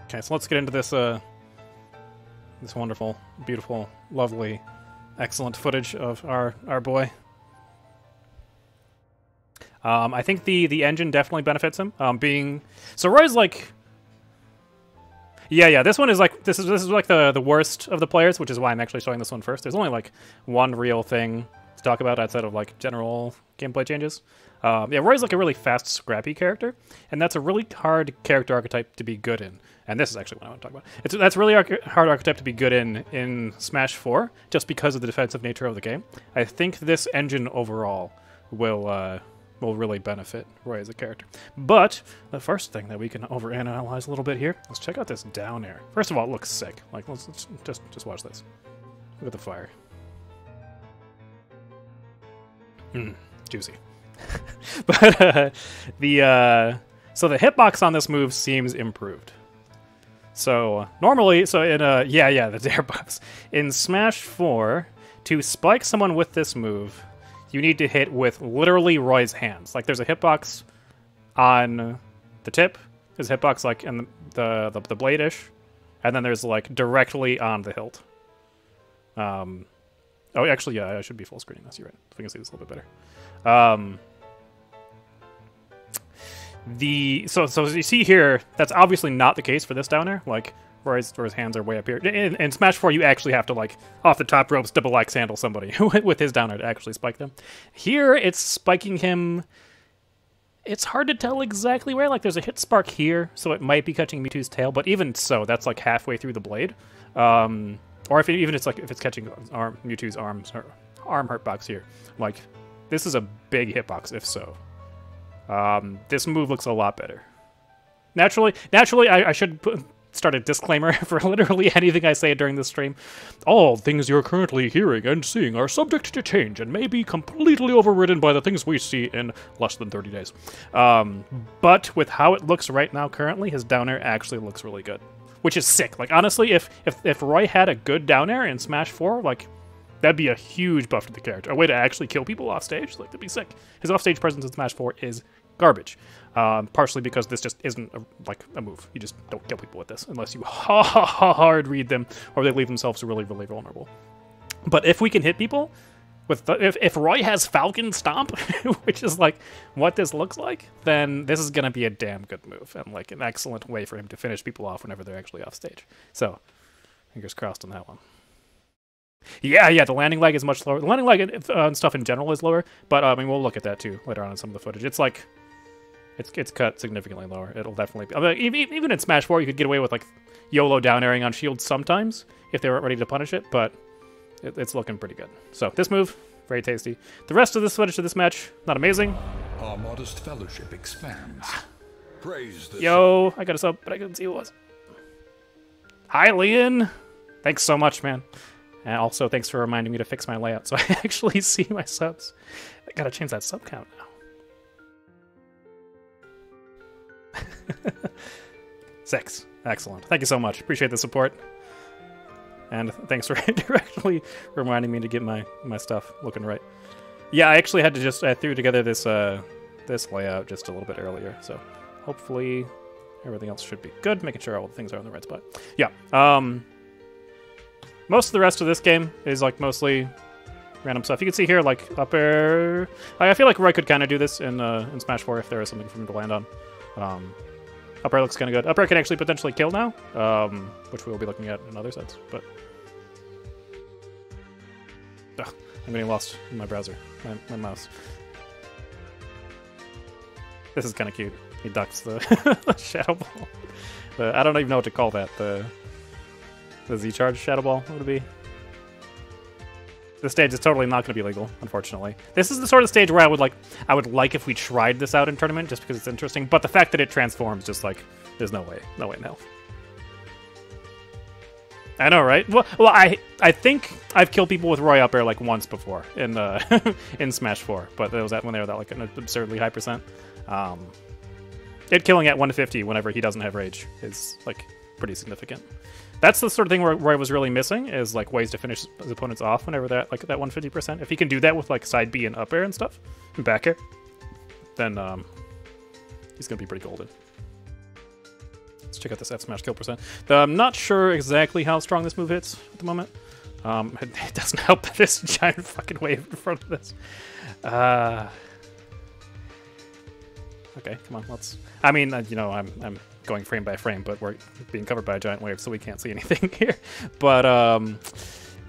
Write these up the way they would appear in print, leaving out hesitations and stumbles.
Okay, so let's get into this this wonderful, beautiful, lovely, excellent footage of our boy. I think the engine definitely benefits him. So Roy's like, yeah. This one is like this is like the worst of the players, which is why I'm actually showing this one first. There's only like one real thing to talk about outside of like general gameplay changes. Yeah, Roy's like a really fast, scrappy character, and that's a really hard character archetype to be good in. And this is actually what I want to talk about. That's really hard archetype to be good in Smash 4, just because of the defensive nature of the game. I think this engine overall will really benefit Roy as a character. But the first thing that we can overanalyze a little bit here, let's check out this down air. First of all, it looks sick. Like, let's just watch this. Look at the fire. Juicy. But so the hitbox on this move seems improved. So normally, the air buffs in Smash 4, to spike someone with this move, you need to hit with literally Roy's hands. Like, there's a hitbox on the tip, there's a hitbox like in the blade-ish, and then there's like directly on the hilt. Oh, actually, yeah, I should be full screening this. You're right. So we can see this a little bit better. So as you see here, that's obviously not the case for this down air. Like, Roy's hands are way up here. In Smash 4, you actually have to, like, off the top ropes, double X handle somebody with his down air to actually spike them. Here, it's spiking him. It's hard to tell exactly where. Like, there's a hit spark here, so it might be catching Mewtwo's tail. But even so, that's like halfway through the blade. Or if it's catching Mewtwo's arm hurtbox here. Like, this is a big hitbox. If so. This move looks a lot better. Naturally, I should start a disclaimer for literally anything I say during this stream. All things you're currently hearing and seeing are subject to change and may be completely overridden by the things we see in less than 30 days. But with how it looks right now currently, his down air actually looks really good. Which is sick. Like, honestly, if Roy had a good down air in Smash 4, like, that'd be a huge buff to the character. A way to actually kill people off stage. Like, that'd be sick. His offstage presence in Smash 4 is garbage. Partially because this just isn't a move. You just don't kill people with this unless you hard read them or they leave themselves really, really vulnerable. But if we can hit people with if Roy has Falcon Stomp, which is like what this looks like, then this is gonna be a damn good move and like an excellent way for him to finish people off whenever they're actually off stage. So fingers crossed on that one. Yeah, the landing lag is much lower. The landing lag and stuff in general is lower, but I mean, we'll look at that too later on in some of the footage. It's like, it's cut significantly lower. It'll definitely be, I mean, even in Smash 4, you could get away with like YOLO down airing on shields sometimes if they weren't ready to punish it, but it's looking pretty good. So this move, very tasty. The rest of this footage of this match, not amazing. Our modest fellowship expands. Praise the Yo, I got a sub, but I couldn't see who it was. Hi, Leon. Thanks so much, man. And also, thanks for reminding me to fix my layout so I actually see my subs. I gotta change that sub count now. 6. Excellent. Thank you so much. Appreciate the support. And thanks for directly reminding me to get my stuff looking right. Yeah, I actually had to I threw together this this layout just a little bit earlier, so hopefully everything else should be good, making sure all the things are in the right spot. Yeah, most of the rest of this game is like mostly random stuff. You can see here, like, up air. I feel like Roy could kind of do this in Smash 4 if there was something for him to land on. Up air looks kind of good. Up air can actually potentially kill now, which we will be looking at in other sets. But I'm getting lost in my browser, my mouse. This is kind of cute. He ducks the Shadow Ball. I don't even know what to call that. The Z-Charge Shadow Ball, what would it be? This stage is totally not going to be legal, unfortunately. This is the sort of stage where I would like if we tried this out in tournament, just because it's interesting. But the fact that it transforms, just like, there's no way in hell. I know, right? Well, I think I've killed people with Roy up air like once before in in Smash 4, but it was when they were that like an absurdly high percent. It killing at 150 whenever he doesn't have rage is like pretty significant. That's the sort of thing where I was really missing, is like ways to finish his opponents off whenever they're at like that 150%. If he can do that with like side B and up air and stuff, and back air, then he's gonna be pretty golden. Let's check out this F smash kill percent. I'm not sure exactly how strong this move hits at the moment. It doesn't help this giant fucking wave in front of this. Okay, come on, let's... I mean, you know, I'm going frame by frame, but we're being covered by a giant wave, so we can't see anything here. But,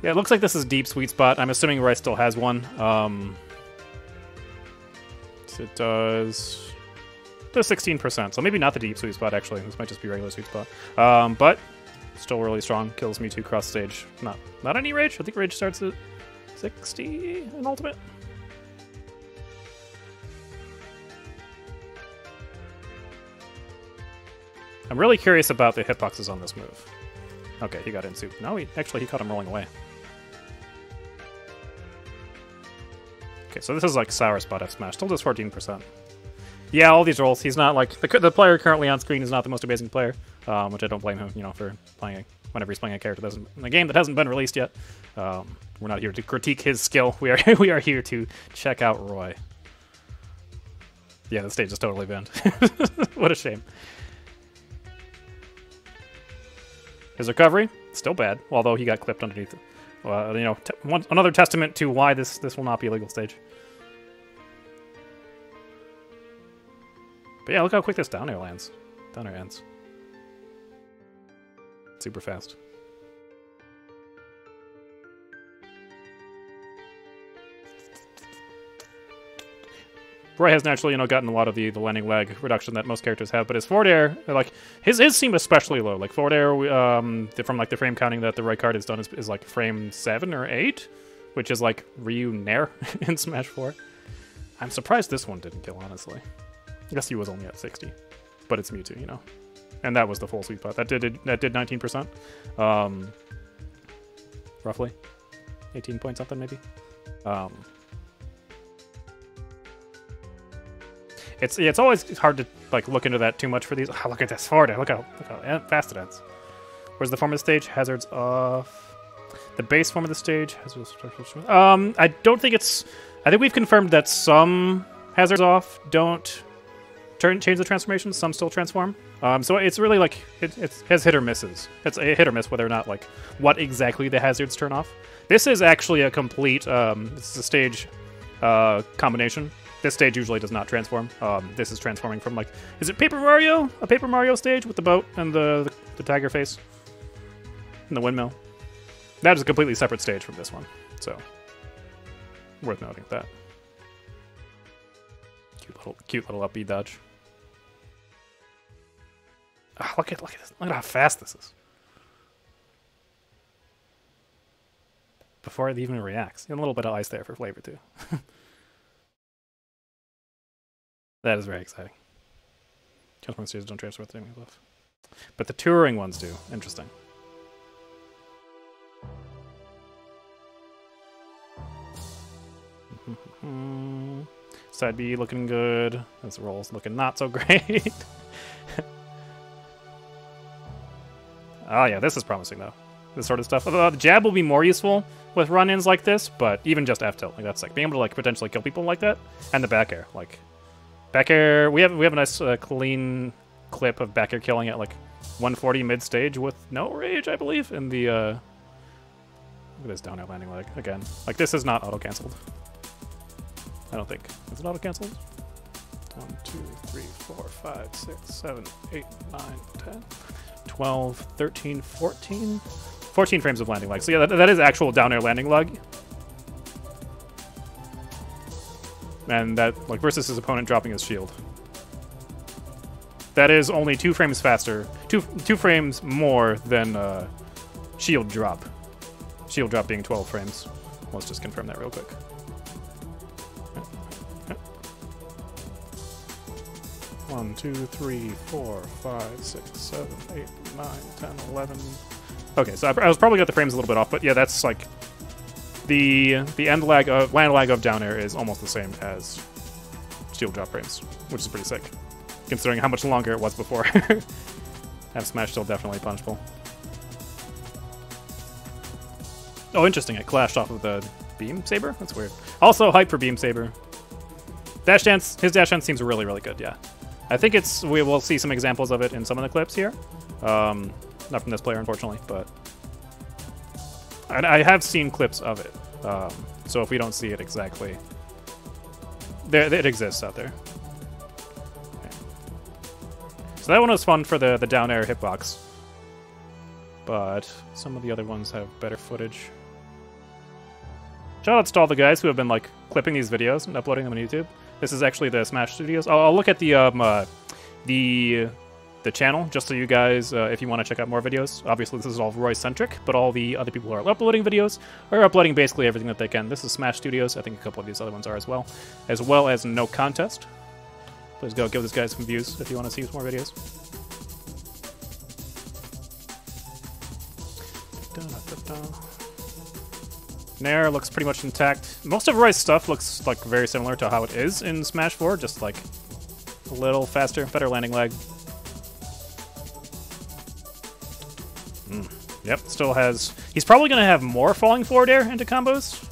yeah, it looks like this is deep sweet spot. I'm assuming Rice still has one. So it does 16%, so maybe not the deep sweet spot, actually. This might just be regular sweet spot. But still really strong. Kills Mewtwo cross stage. Not any rage. I think rage starts at 60 in ultimate. I'm really curious about the hitboxes on this move. Okay, he got in soup. No, he caught him rolling away. Okay, so this is like sour spot F smash. Still does 14%. Yeah, all these rolls. He's not like the player currently on screen is not the most amazing player, which I don't blame him, you know, for playing whenever he's playing a character in a game that hasn't been released yet. We're not here to critique his skill. We are here to check out Roy. Yeah, the stage is totally banned. What a shame. His recovery still bad, although he got clipped underneath. You know, another testament to why this will not be a legal stage. But yeah, look how quick this down air lands. Down air ends. Super fast. Roy has naturally, you know, gotten a lot of the landing lag reduction that most characters have, but his forward air, like his seem especially low. Like forward air, from like the frame counting that the right card has done is like frame 7 or 8, which is like Ryu Nair in Smash 4. I'm surprised this one didn't kill, honestly. I guess he was only at 60, but it's Mewtwo, you know, and that was the full sweet spot. That did 19%, roughly 18 point something maybe. It's always hard to like look into that too much for these. Oh, look at this forward air. Look how fast it ends. Where's the form of the stage? Hazards off. The base form of the stage. I don't think it's. I think we've confirmed that some hazards off don't change the transformation. Some still transform. So it's really like it has hit or misses. It's a hit or miss whether or not like what exactly the hazards turn off. This is actually a complete. This is a stage combination. This stage usually does not transform. This is transforming from like, is it Paper Mario? A Paper Mario stage with the boat and the tiger face and the windmill. That is a completely separate stage from this one, so worth noting that. Cute little up B dodge. Oh, look at this. Look at how fast this is. Before it even reacts, and a little bit of ice there for flavor too. That is very exciting. Transforming stages don't transfer with anything left. But the touring ones do. Interesting. Side B looking good. This roll's looking not so great. Oh yeah, this is promising though. This sort of stuff. The jab will be more useful with run-ins like this, but even just F tilt, like that's like being able to like potentially kill people like that, and the back air, like. Back air, we have a nice clean clip of back air killing at like 140 mid stage with no rage, I believe. In the look at this down air landing leg again. Like this is not auto canceled. I don't think. Is it auto canceled? 1, 2, 3, 4, 5, 6, 7, 8, 9, 10, 12, 13, 14. 14 frames of landing leg. So yeah, that is actual down air landing leg. And that, like, versus his opponent dropping his shield. That is only 2 frames faster, two frames more than shield drop. Shield drop being 12 frames. Let's just confirm that real quick. 1, 2, 3, 4, 5, 6, 7, 8, 9, 10, 11. Okay, so I was probably got the frames a little bit off, but yeah, that's like the land lag of down air is almost the same as shield drop frames, which is pretty sick, considering how much longer it was before. F smash still definitely punchable. Oh, interesting. It clashed off of the beam saber. That's weird. Also, hype for beam saber. Dash dance. His dash dance seems really, really good. Yeah. I think we will see some examples of it in some of the clips here. Not from this player, unfortunately, but I have seen clips of it. So if we don't see it exactly, it exists out there. Okay. So that one was fun for the down air hitbox, but some of the other ones have better footage. Shoutouts to all the guys who have been like clipping these videos and uploading them on YouTube. This is actually the Smash Studios. I'll look at the channel just so you guys, if you want to check out more videos. Obviously, this is all Roy-centric, but all the other people who are uploading videos are uploading basically everything that they can. This is Smash Studios. I think a couple of these other ones are as well as No Contest. Please go give this guy some views if you want to see more videos. Nair looks pretty much intact. Most of Roy's stuff looks like very similar to how it is in Smash 4, just like a little faster, better landing lag. Yep, still has... He's probably going to have more falling forward air into combos,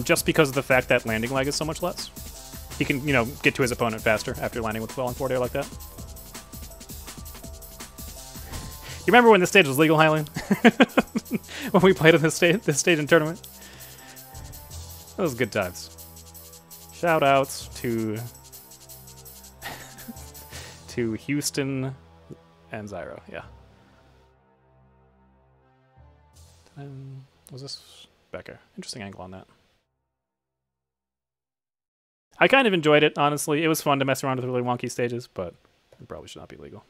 just because of the fact that landing lag is so much less. He can, you know, get to his opponent faster after landing with falling forward air like that. You remember when this stage was legal, Hylian? When we played on this stage in tournament? Those good times. Shout-outs to... to Houston and Zyro, yeah. Was this Becker? Interesting angle on that. I kind of enjoyed it, honestly. It was fun to mess around with really wonky stages, but it probably should not be legal.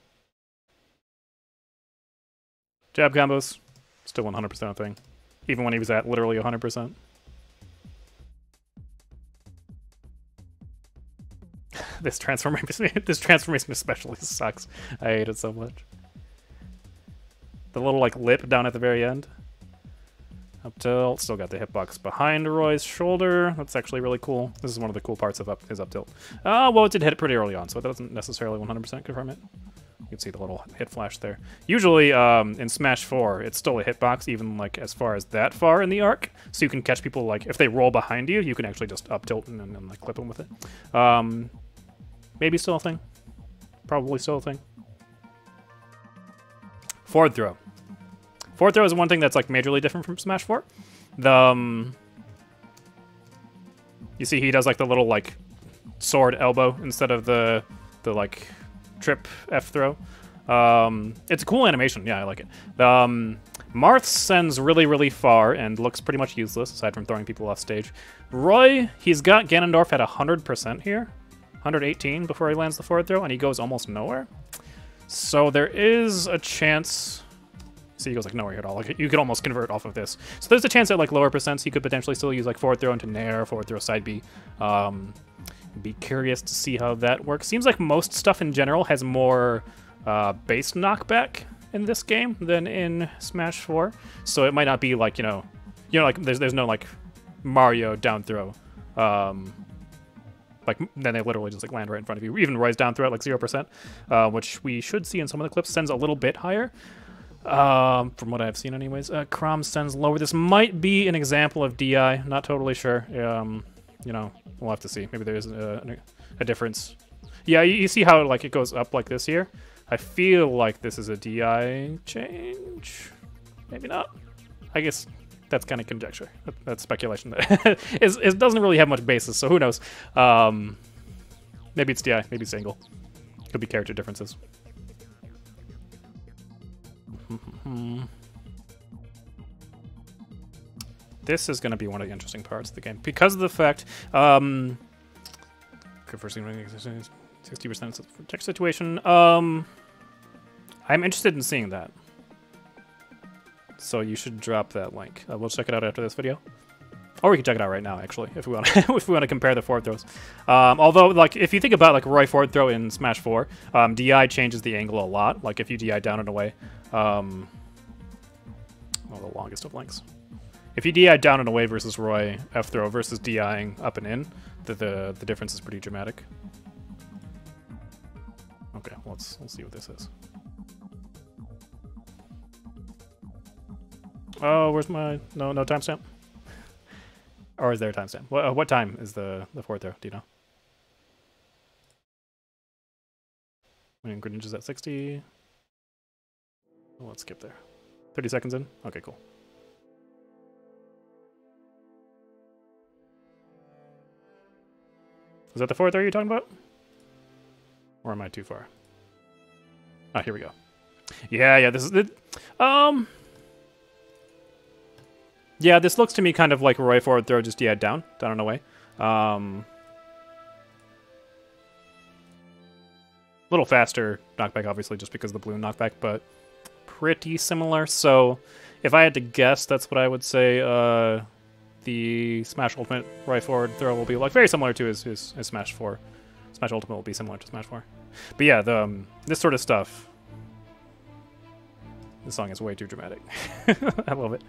Jab combos, still 100% a thing, even when he was at literally 100%. This transformation especially sucks. I hate it so much. The little like lip down at the very end. Up tilt, still got the hitbox behind Roy's shoulder. That's actually really cool. This is one of the cool parts of his up tilt. Well, it did hit it pretty early on, so that doesn't necessarily 100% confirm it. You can see the little hit flash there. Usually, in Smash 4, it's still a hitbox, even like as far as that far in the arc. So you can catch people like if they roll behind you, you can actually just up tilt and like clip them with it. Maybe still a thing. Probably still a thing. Forward throw. Forward throw is one thing that's like majorly different from Smash 4. You see he does like the little like sword elbow instead of the like trip F throw. It's a cool animation. Yeah, I like it. Marth sends really far and looks pretty much useless aside from throwing people off stage. Roy, he's got Ganondorf at 100% here. 118 before he lands the forward throw, and he goes almost nowhere. So there is a chance... See, he goes like nowhere at all. Like you could almost convert off of this. So there's a chance at like lower percents he could potentially still use like forward throw into Nair, forward throw side B. Be curious to see how that works. Seems like most stuff in general has more base knockback in this game than in Smash 4. So it might not be like, you know like there's no like Mario down throw. Like then they literally just like land right in front of you. Even Roy's down throw at like 0%, which we should see in some of the clips. Sends a little bit higher. From what I've seen anyways. Crom sends lower. This might be an example of DI. Not totally sure. You know, we'll have to see. Maybe there is a difference. Yeah, you see how like it goes up like this here? I feel like this is a DI change. Maybe not. I guess that's kind of conjecture. That's speculation. It doesn't really have much basis, so who knows? Maybe it's DI, maybe it's angle. Could be character differences. This is going to be one of the interesting parts of the game because of the fact 60% protect situation. I'm interested in seeing that, so you should drop that link. We'll check it out after this video, or we can check it out right now actually if we want to if we want to compare the forward throws. Although like if you think about like Roy forward throw in Smash 4, DI changes the angle a lot. Like if you DI down and away, well, the longest of links. If you DI down and away versus Roy F throw versus DIing up and in, the difference is pretty dramatic. Okay, let's see what this is. Oh, where's my no timestamp? Or is there a timestamp? What time is the forward throw? Do you know? And Greninja's is at 60. Well, let's skip there. 30 seconds in? Okay, cool. Is that the 4th area you're talking about? Or am I too far? Ah, here we go. Yeah, this is it. Yeah, this looks to me kind of like Roy forward throw, just down and away. Little faster knockback, obviously, just because of the balloon knockback, but pretty similar. So, if I had to guess, that's what I would say. The Smash Ultimate right forward throw will be like very similar to his Smash 4. Smash Ultimate will be similar to Smash 4. But yeah, this sort of stuff. This song is way too dramatic. I love it.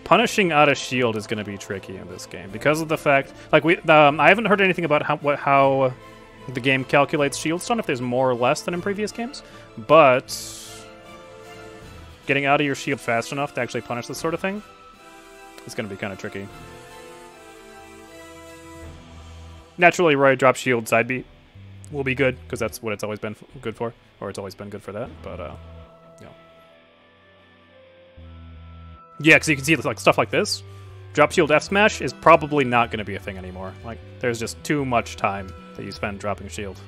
Punishing out of shield is going to be tricky in this game because of the fact, like I haven't heard anything about how the game calculates shield stun, if there's more or less than in previous games, but getting out of your shield fast enough to actually punish this sort of thing is going to be kind of tricky. Naturally, Roy drop shield side beat will be good because that's what it's always been good for, or it's always been good for that. But yeah, because you can see like stuff like this. Drop shield F smash is probably not going to be a thing anymore. Like, there's just too much time that you spend dropping shield.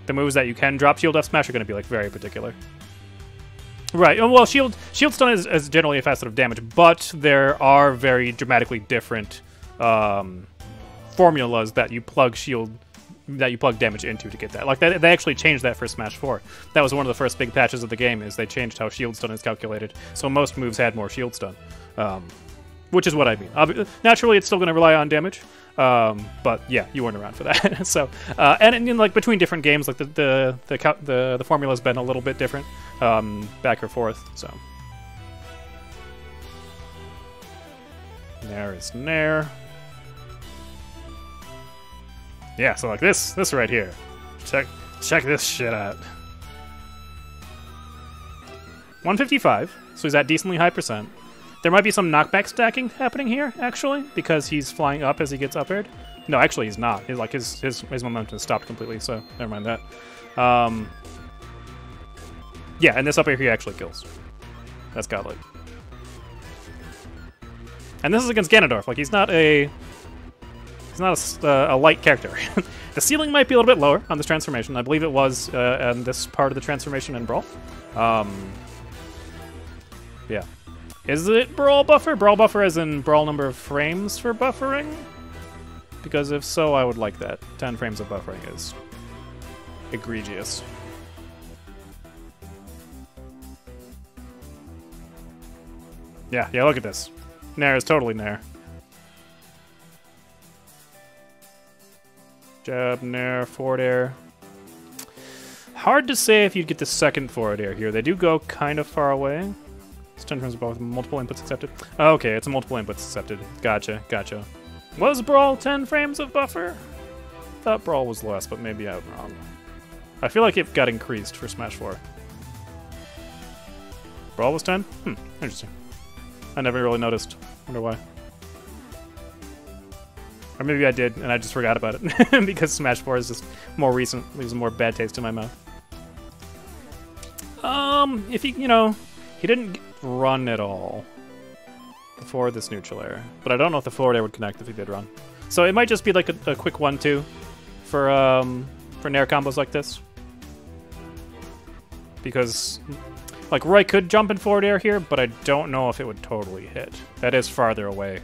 The moves that you can drop shield F smash are going to be like very particular. Right. Well, shield stun is generally a facet of damage, but there are very dramatically different formulas that you plug damage into to get that. Like they actually changed that for Smash 4. That was one of the first big patches of the game, is they changed how shield stun is calculated. So most moves had more shield stun, which is what I mean. Naturally, it's still going to rely on damage, but yeah, you weren't around for that. So and like between different games, like the formula's been a little bit different back or forth. So Nair is Nair. Yeah, so like this right here. Check this shit out. 155, so he's at decently high percent. There might be some knockback stacking happening here, actually, because he's flying up as he gets up aired. No, actually he's not. His momentum is stopped completely, so never mind that. Yeah, and this up air he actually kills. That's godlike. And this is against Ganondorf. Like, he's not a light character. The ceiling might be a little bit lower on this transformation. I believe it was on this part of the transformation in Brawl. Yeah. Is it Brawl buffer? Brawl buffer as in Brawl number of frames for buffering? Because if so, I would like that. 10 frames of buffering is egregious. Yeah, look at this. Nair is totally Nair. Jab, Nair, forward air. Hard to say if you'd get the second forward air here. They do go kind of far away. It's 10 frames above, multiple inputs accepted. Oh, okay, it's multiple inputs accepted. Gotcha. Was Brawl 10 frames of buffer? Thought Brawl was less, but maybe I'm wrong. I feel like it got increased for Smash 4. Brawl was 10? Interesting. I never really noticed. Wonder why. Or maybe I did, and I just forgot about it. Because Smash 4 is just more recent. Leaves a more bad taste in my mouth. If he, he didn't run at all before this neutral air. But I don't know if the forward air would connect if he did run. So it might just be like a quick 1-2 for Nair combos like this. Because, like, Roy could jump in forward air here, but I don't know if it would totally hit. That is farther away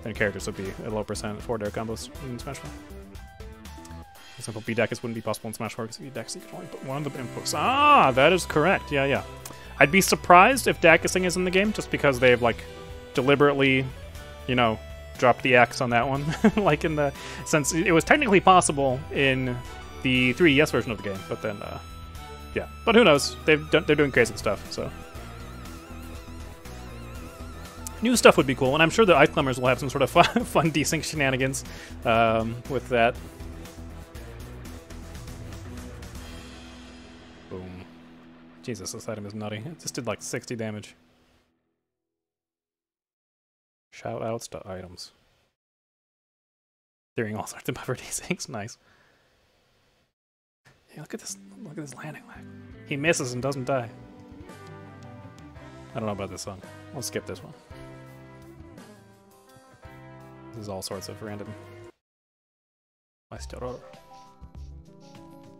than characters would be at low percent forward air combos in Smash 4. For example, B-Dacus wouldn't be possible in Smash 4 because B-Dacus you can only put one of the inputs. Ah, that is correct. Yeah. I'd be surprised if Dacusing is in the game, just because they've, like, deliberately, dropped the X on that one. Like, since it was technically possible in the 3DS version of the game, but then, yeah. But who knows? They're doing crazy stuff, so. New stuff would be cool, and I'm sure the Ice Climbers will have some sort of fun desync shenanigans with that. Boom. Jesus, this item is nutty. It just did like 60 damage. Shout outs to items. Doing all sorts of buffer D6. Nice. Hey, look at this landing lag. He misses and doesn't die. I don't know about this song. We'll skip this one. This is all sorts of random.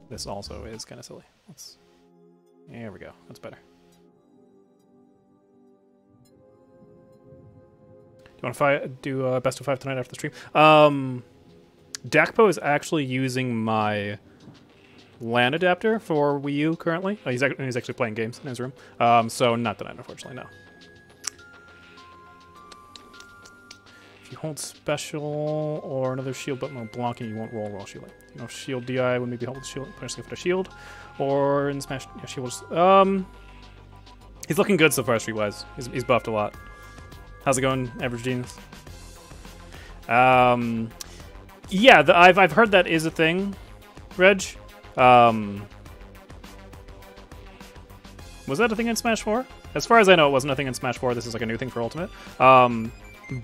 This also is kind of silly. There we go. That's better. Do you want to do best of 5 tonight after the stream? Dakpo is actually using my LAN adapter for Wii U currently. He's actually playing games in his room. So not tonight, unfortunately, no. If you hold special or another shield button while blocking, you won't roll while shielding. You know, shield DI when maybe hold shield, punish for the shield, or in Smash, yeah, shield. He's looking good so far, street-wise. He's buffed a lot. How's it going, Average Genius? Yeah, I've heard that is a thing, Reg. Was that a thing in Smash 4? As far as I know, it wasn't a thing in Smash 4. This is like a new thing for Ultimate.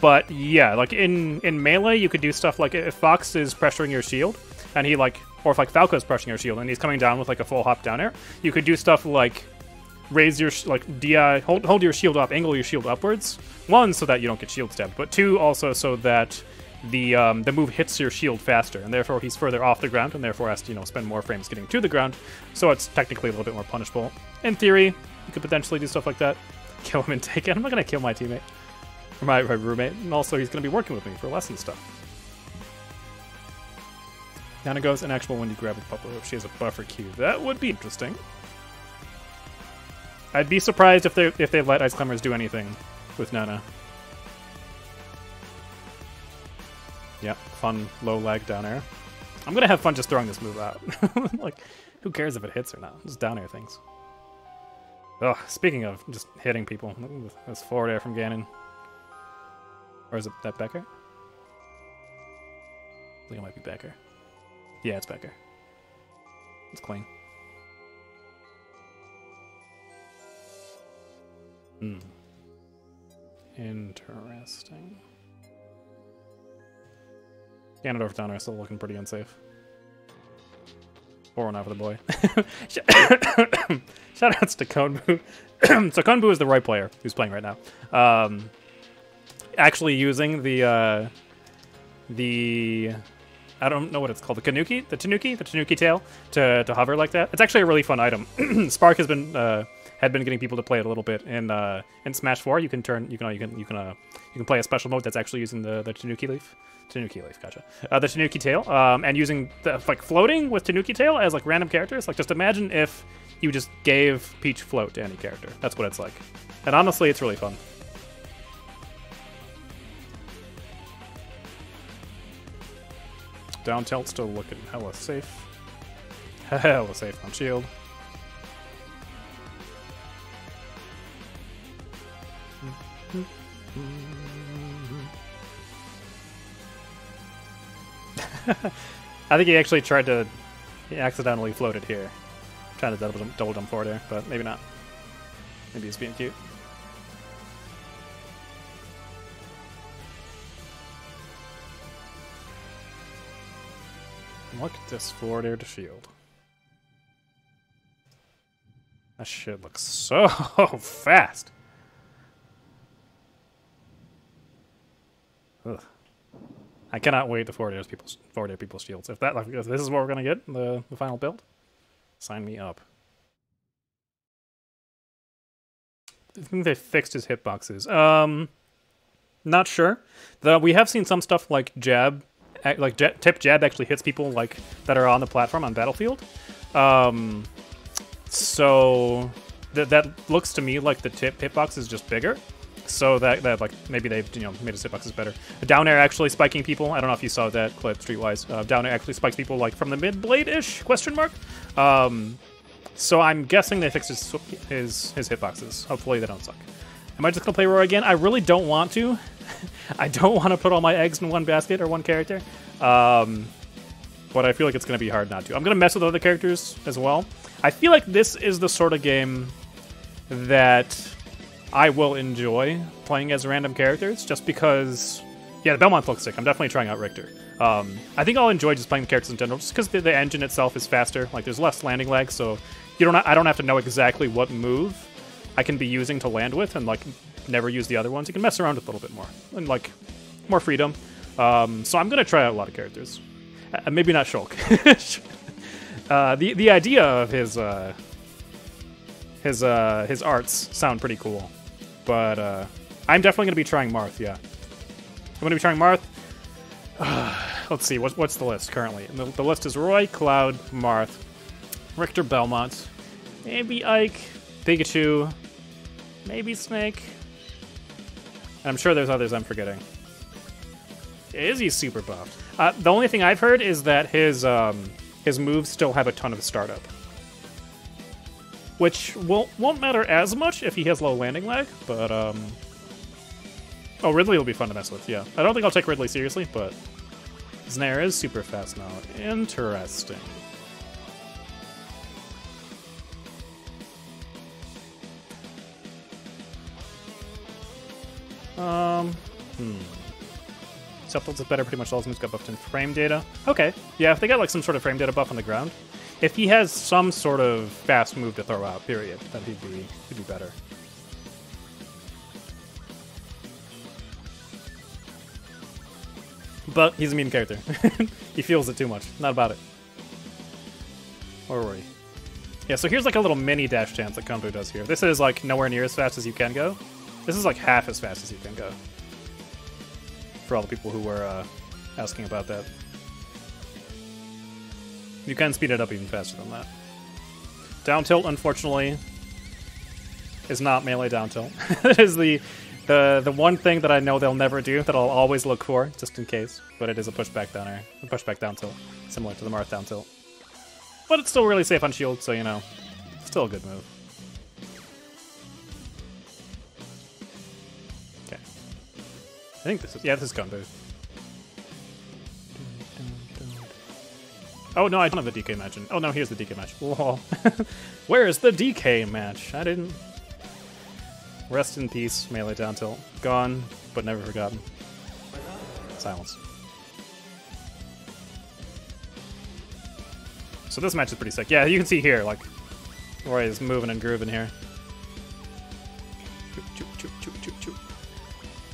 But yeah, like in Melee, you could do stuff like if Fox is pressuring your shield, and he like, or if like Falco is pressuring your shield, and he's coming down with like a full hop down air, you could do stuff like raise your DI, hold your shield up, angle your shield upwards. One, so that you don't get shield stabbed, but two, also so that the move hits your shield faster, and therefore he's further off the ground, and therefore has to spend more frames getting to the ground. So it's technically a little bit more punishable. In theory, you could potentially do stuff like that. Kill him and take it. I'm not gonna kill my teammate or my roommate, and also he's gonna be working with me for lesson stuff. Nana goes an actual when you grab a puppet if she has a buffer Q. That would be interesting. I'd be surprised if they let Ice Climbers do anything with Nana. Yep, fun low lag down air. I'm gonna have fun just throwing this move out. Like, who cares if it hits or not? Just down air things. Oh, speaking of just hitting people, that's forward air from Ganon. Or is it that Becker? I think it might be Becker. Yeah, it's Becker. It's clean. Interesting. Ganondorf down are still looking pretty unsafe. Or not for the boy. Shoutouts to Konbu. So Konbu is the right player who's playing right now. Actually using the I don't know what it's called, the Tanuki tail to hover like that. It's actually a really fun item. Spark has been had been getting people to play it a little bit in Smash 4. You can play a special mode that's actually using the Tanuki leaf. Tanuki leaf, gotcha. The Tanuki tail, and using like floating with Tanuki tail as like random characters. Like just imagine if you just gave Peach float to any character. That's what it's like. And honestly, it's really fun. Down tilt still looking hella safe. Hella safe on shield. I think he actually tried to... He accidentally floated here. Trying to double jump forward there, but maybe not. Maybe he's being cute. Look at this forward air to shield. That shit looks so fast. Ugh. I cannot wait to forward air people's shields. If this is what we're gonna get in the final build, sign me up. I think they fixed his hitboxes. Not sure. We have seen some stuff like jab. Like tip jab actually hits people like that are on the platform on Battlefield, so that looks to me like the tip hitbox is just bigger, so that like maybe they've made his hitboxes better. Down air actually spiking people. I don't know if you saw that clip streetwise. Down air actually spikes people like from the mid blade ish ? So I'm guessing they fixed his hitboxes. Hopefully they don't suck. Am I just gonna play Roar again? I really don't want to. I don't want to put all my eggs in one basket or one character, but I feel like it's going to be hard not to. I'm going to mess with other characters as well. I feel like this is the sort of game that I will enjoy playing as random characters, just because Yeah, the Belmont looks sick. I'm definitely trying out Richter. I think I'll enjoy just playing the characters in general, just because the engine itself is faster. Like, there's less landing lag, so I don't have to know exactly what move I can be using to land with, and like never use the other ones. You can mess around with a little bit more, and like more freedom. So I'm gonna try out a lot of characters. Maybe not Shulk. The idea of his arts sound pretty cool, but I'm definitely gonna be trying Marth. Yeah, I'm gonna be trying Marth. Let's see, what's the list currently? The list is Roy, Cloud, Marth, Richter, Belmont, maybe Ike, Pikachu, maybe Snake. And I'm sure there's others I'm forgetting. Is he super buffed? The only thing I've heard is that his moves still have a ton of startup, which won't matter as much if he has low landing lag. But oh, Ridley will be fun to mess with. Yeah, I don't think I'll take Ridley seriously, but Snare is super fast now. Interesting. Sethlon's is better, pretty much all his moves got buffed in frame data. Okay, yeah, if they got like some sort of frame data buff on the ground, if he has some sort of fast move to throw out, period, then he'd be better. But he's a mean character. He feels it too much. Not about it. Where were we? Yeah, so here's like a little mini dash chance that Konbu does here. This is like nowhere near as fast as you can go. This is like half as fast as you can go. For all the people who were asking about that. You can speed it up even faster than that. Down tilt, unfortunately, is not melee down tilt. That is the one thing that I know they'll never do, that I'll always look for, just in case. But it is a pushback down air. A pushback down tilt, similar to the Marth down tilt. But it's still really safe on shield, so you know, still a good move. Okay. I think this is Konbu. Oh no, I don't have the DK match. Oh no, here's the DK match. Whoa. Where's the DK match? I didn't. Rest in peace, melee down tilt. Gone, but never forgotten. Silence. So this match is pretty sick. Yeah, you can see here, like, Roy is moving and grooving here.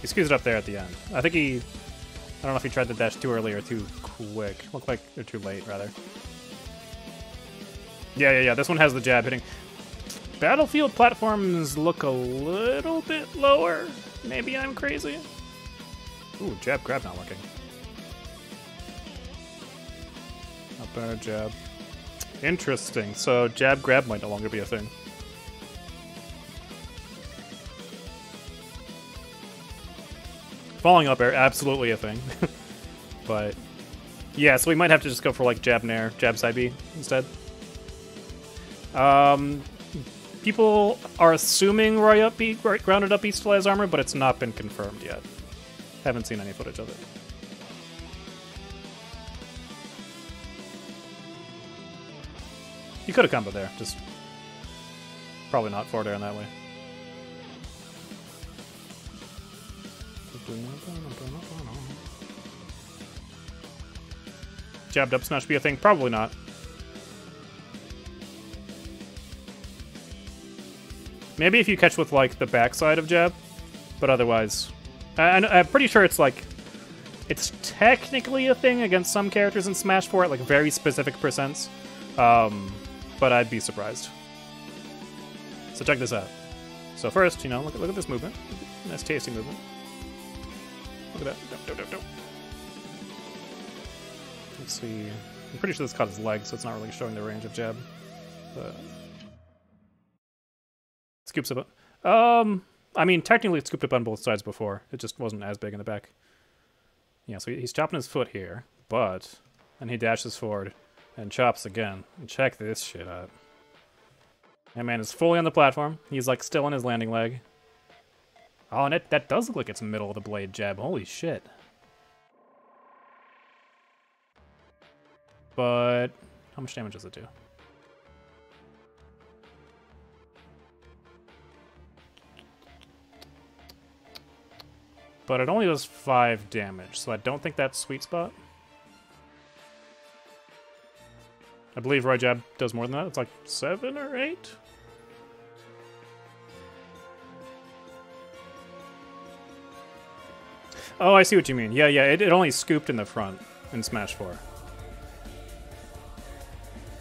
He squeezed it up there at the end. I think I don't know if he tried to dash too early or too quick. Looked like they're too late, rather. Yeah. This one has the jab hitting. Battlefield platforms look a little bit lower. Maybe I'm crazy. Ooh, jab grab not working. Not bad, jab. Interesting. So jab grab might no longer be a thing. Falling up air, absolutely a thing. But yeah, so we might have to just go for like jab nair, jab side B instead. People are assuming Roy up B, grounded up B still has armor, but it's not been confirmed yet. Haven't seen any footage of it. You could have comboed there, just probably not forward air in that way. Jabbed up smash be a thing? Probably not. Maybe if you catch with like the backside of jab, but otherwise, I'm pretty sure it's like, it's technically a thing against some characters in Smash 4 at like very specific percents, but I'd be surprised. So check this out. So first, you know, look at this movement. Nice tasty movement. Look at that. Dope. Let's see. I'm pretty sure this caught his leg, so it's not really showing the range of jab. But scoops a bit. I mean, technically it scooped up on both sides before. It just wasn't as big in the back. Yeah, so he's chopping his foot here, but then he dashes forward and chops again. And check this shit out. That man is fully on the platform. He's like still on his landing leg. Oh, and that does look like it's middle of the blade jab. Holy shit. But how much damage does it do? But it only does 5 damage, so I don't think that's sweet spot. I believe Roy Jab does more than that. It's like 7 or 8? Oh, I see what you mean. Yeah, it only scooped in the front in Smash 4.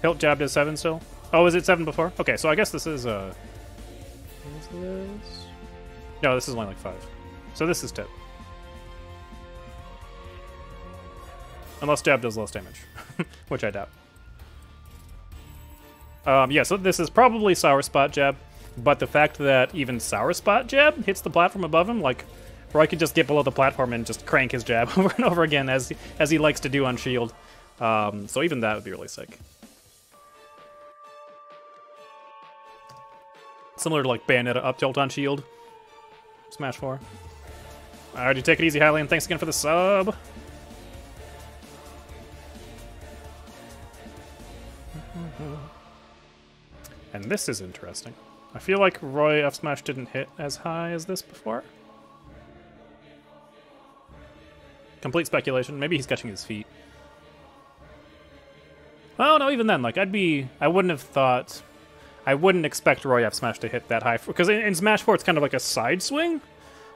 Hilt Jab does 7 still? Oh, is it 7 before? Okay, so I guess this is, what is this? No, this is only like 5. So this is tip. Unless Jab does less damage, which I doubt. Yeah, so this is probably Sour Spot Jab, but the fact that even Sour Spot Jab hits the platform above him, like, Roy could just get below the platform and just crank his jab over and over again, as he likes to do on Shield. So even that would be really sick. Similar to like Bayonetta up tilt on Shield. Smash 4. Alright, you take it easy, Hylian. Thanks again for the sub. And this is interesting. I feel like Roy F Smash didn't hit as high as this before. Complete speculation. Maybe he's catching his feet. Oh no, even then, like I wouldn't have thought, I wouldn't expect Roy F Smash to hit that high, because in Smash 4 it's kind of like a side swing,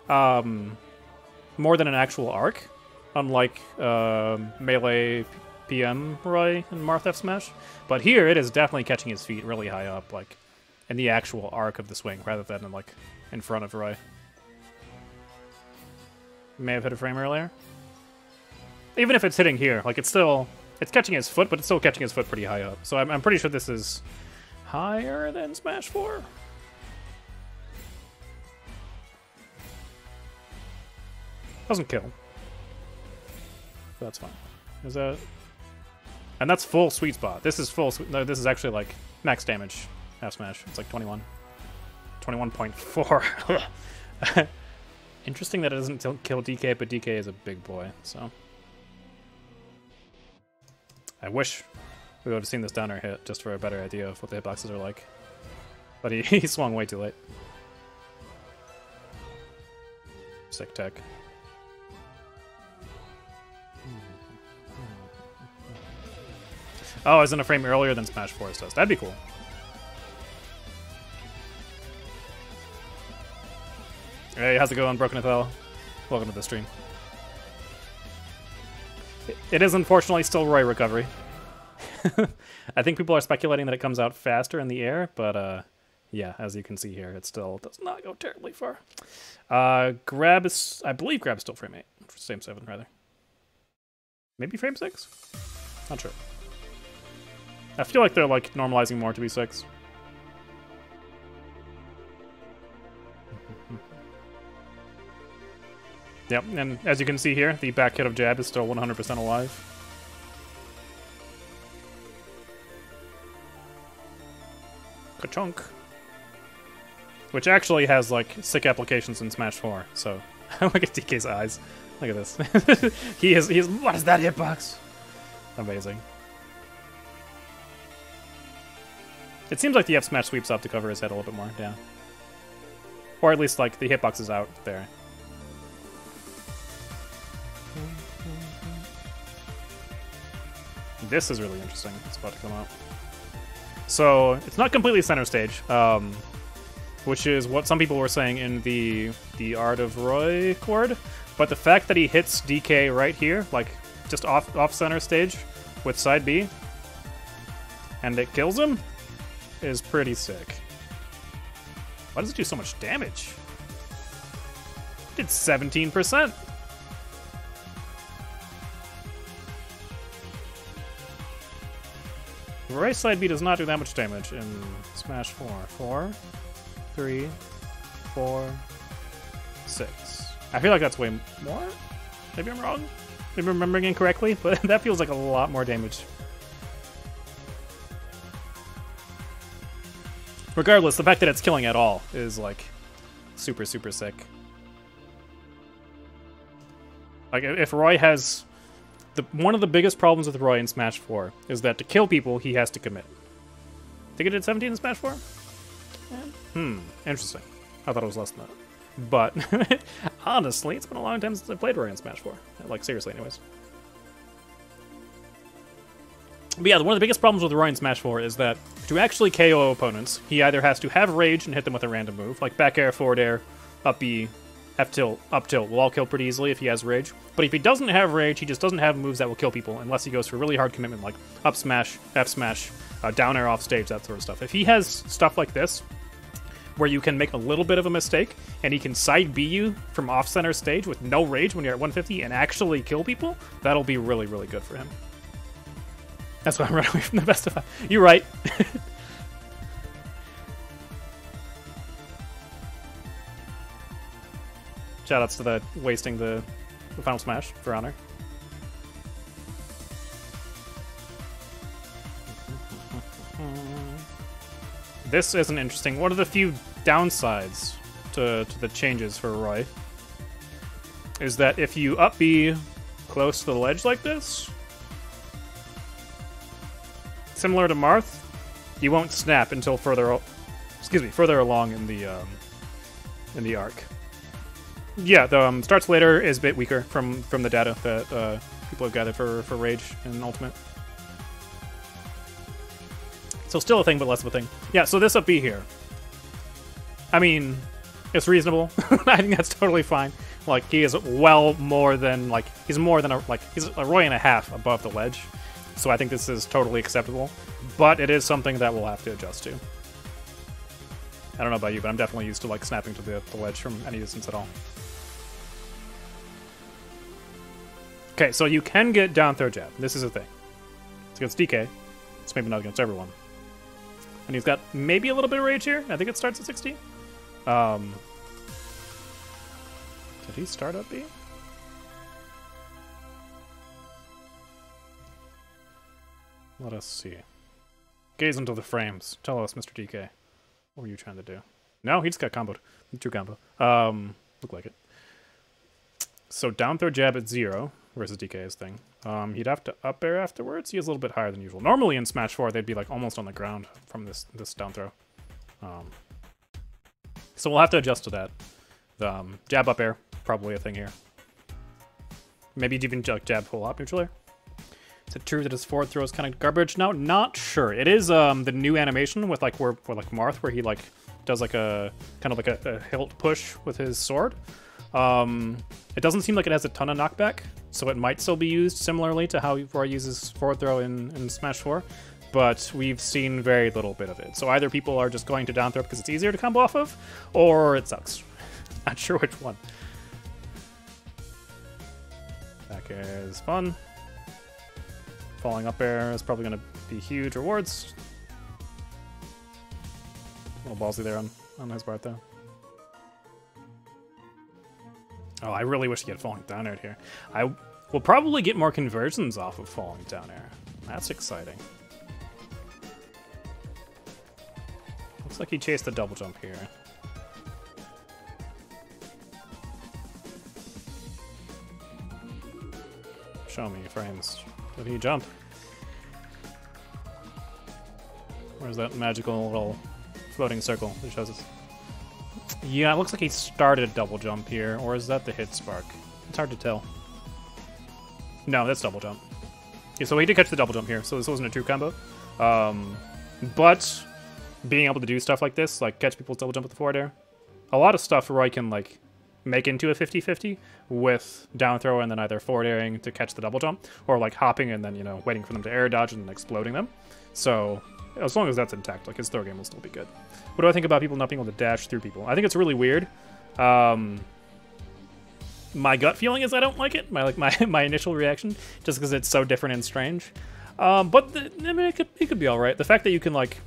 more than an actual arc, unlike Melee PM Roy and Marth F Smash. But here it is definitely catching his feet really high up, like in the actual arc of the swing, rather than like in front of Roy. May have hit a frame earlier. Even if it's hitting here, like it's catching his foot, but it's still catching his foot pretty high up. So I'm pretty sure this is higher than Smash 4. Doesn't kill. That's fine. Is that... And that's full sweet spot. This is full... No, this is actually like max damage half smash. It's like 21. 21.4. Interesting that it doesn't kill DK, but DK is a big boy, so... I wish we would have seen this down air hit just for a better idea of what the hitboxes are like. But he swung way too late. Sick tech. Oh, I was in a frame earlier than Smash 4's does. That'd be cool. Hey, how's it going, Broken Athel? Welcome to the stream. It is unfortunately still Roy recovery. I think people are speculating that it comes out faster in the air, but yeah, as you can see here, it still does not go terribly far. Grab is, I believe Grab is still frame 8. Same 7, rather. Maybe frame 6? Not sure. I feel like they're like normalizing more to be 6. Yep, and as you can see here, the back hit of Jab is still 100% alive. Ka-chunk. Which actually has, like, sick applications in Smash 4, so... Look at DK's eyes. Look at this. he is, what is that hitbox? Amazing. It seems like the F Smash sweeps up to cover his head a little bit more, yeah. Or at least, like, the hitbox is out there. This is really interesting. It's about to come out. So, it's not completely center stage, which is what some people were saying in the Art of Roy chord, but the fact that he hits DK right here, like, just off center stage with side B, and it kills him, is pretty sick. Why does it do so much damage? It did 17%. Right side B does not do that much damage in Smash 4. 4, 3, 4, 6. I feel like that's way more? Maybe I'm wrong? Maybe I'm remembering incorrectly, but that feels like a lot more damage. Regardless, the fact that it's killing at all is, like, super, super sick. Like, if Roy has... one of the biggest problems with Roy in Smash 4 is that to kill people, he has to commit. Think it did 17 in Smash 4? Yeah. Interesting. I thought it was less than that. But Honestly, it's been a long time since I played Roy in Smash 4. Like, seriously, anyways. But yeah, one of the biggest problems with Roy in Smash 4 is that to actually KO opponents, he either has to have rage and hit them with a random move, like back air, forward air, up B, F tilt, up tilt will all kill pretty easily if he has rage. But if he doesn't have rage, he just doesn't have moves that will kill people unless he goes for really hard commitment like up smash, F smash, down air off stage, that sort of stuff. If he has stuff like this, where you can make a little bit of a mistake, and he can side B you from off-center stage with no rage when you're at 150 and actually kill people, that'll be really, really good for him. That's why I'm running away from the best of 5. You're right. Shoutouts to the wasting the final smash for honor. This is an interesting. One of the few downsides to the changes for Roy is that if you up B close to the ledge like this, similar to Marth, you won't snap until further along in the arc. Yeah, the starts later is a bit weaker from the data that people have gathered for Rage and Ultimate. So still a thing, but less of a thing. Yeah, so this up B here. I mean, it's reasonable. I think that's totally fine. Like, he is well more than, like, he's a Roy and a half above the ledge. So I think this is totally acceptable. But it is something that we'll have to adjust to. I don't know about you, but I'm definitely used to, like, snapping to the ledge from any distance at all. Okay, so you can get down throw jab. This is a thing. It's against DK. It's maybe not against everyone. And he's got maybe a little bit of rage here. I think it starts at 60. Did he start up B? Let us see. Gaze into the frames. Tell us, Mr. DK. What were you trying to do? No, he just got comboed. 2 combo. Look like it. So down throw jab at 0 versus DK's thing. He'd have to up air afterwards. He is a little bit higher than usual. Normally in Smash 4, they'd be like almost on the ground from this down throw. So we'll have to adjust to that. The jab up air, probably a thing here. Maybe even jab pull up neutral air. Is it true that his forward throw is kind of garbage? No, not sure. It is the new animation with like where like Marth, where he like does like a kind of like a hilt push with his sword. It doesn't seem like it has a ton of knockback, so it might still be used similarly to how Roy uses forward throw in Smash 4, but we've seen very little bit of it. So either people are just going to down throw because it's easier to combo off of, or it sucks. Not sure which one. Back air is fun. Falling up air is probably going to be huge rewards. A little ballsy there on his part, though. Oh, I really wish he had falling down air here. I will probably get more conversions off of falling down air. That's exciting. Looks like he chased the double jump here. Show me frames. Did he jump? Where's that magical little floating circle that shows us? Yeah, it looks like he started a double jump here, or is that the hit spark? It's hard to tell. No, that's double jump. Yeah, so he did catch the double jump here, so this wasn't a true combo. But being able to do stuff like this, like catch people's double jump with the forward air, a lot of stuff Roy can like make into a 50-50 with down throw and then either forward airing to catch the double jump, or like hopping and then, you know, waiting for them to air dodge and then exploding them. So as long as that's intact, like his throw game will still be good. What do I think about people not being able to dash through people? I think it's really weird. My gut feeling is I don't like it. My initial reaction, just because it's so different and strange. But I mean, it could be all right. The fact that you can like,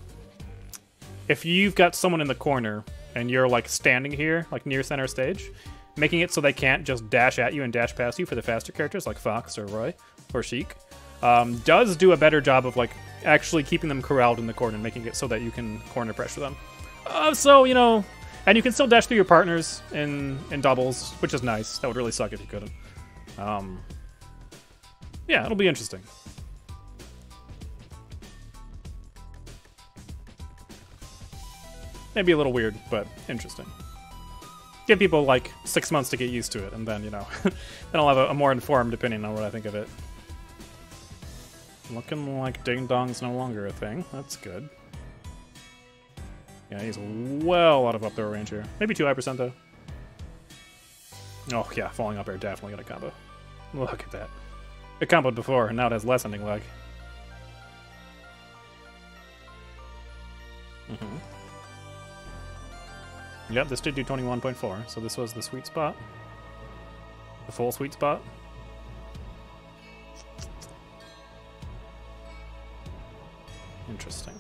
if you've got someone in the corner and you're like standing here, like near center stage, making it so they can't just dash at you and dash past you for the faster characters like Fox or Roy or Sheik, does do a better job of like actually keeping them corralled in the corner and making it so that you can corner pressure them. So, you know, and you can still dash through your partners in doubles, which is nice. That would really suck if you couldn't. Yeah, it'll be interesting. Maybe a little weird, but interesting. Give people like 6 months to get used to it, and then, you know, then I'll have a more informed opinion on what I think of it. Looking like Ding Dong's no longer a thing. That's good. Yeah, he's well out of up throw range here. Maybe too high percent though. Oh yeah, falling up air definitely gonna combo. Look at that. It comboed before, and now it has less ending lag. Yep, this did do 21.4, so this was the sweet spot. The full sweet spot. Interesting.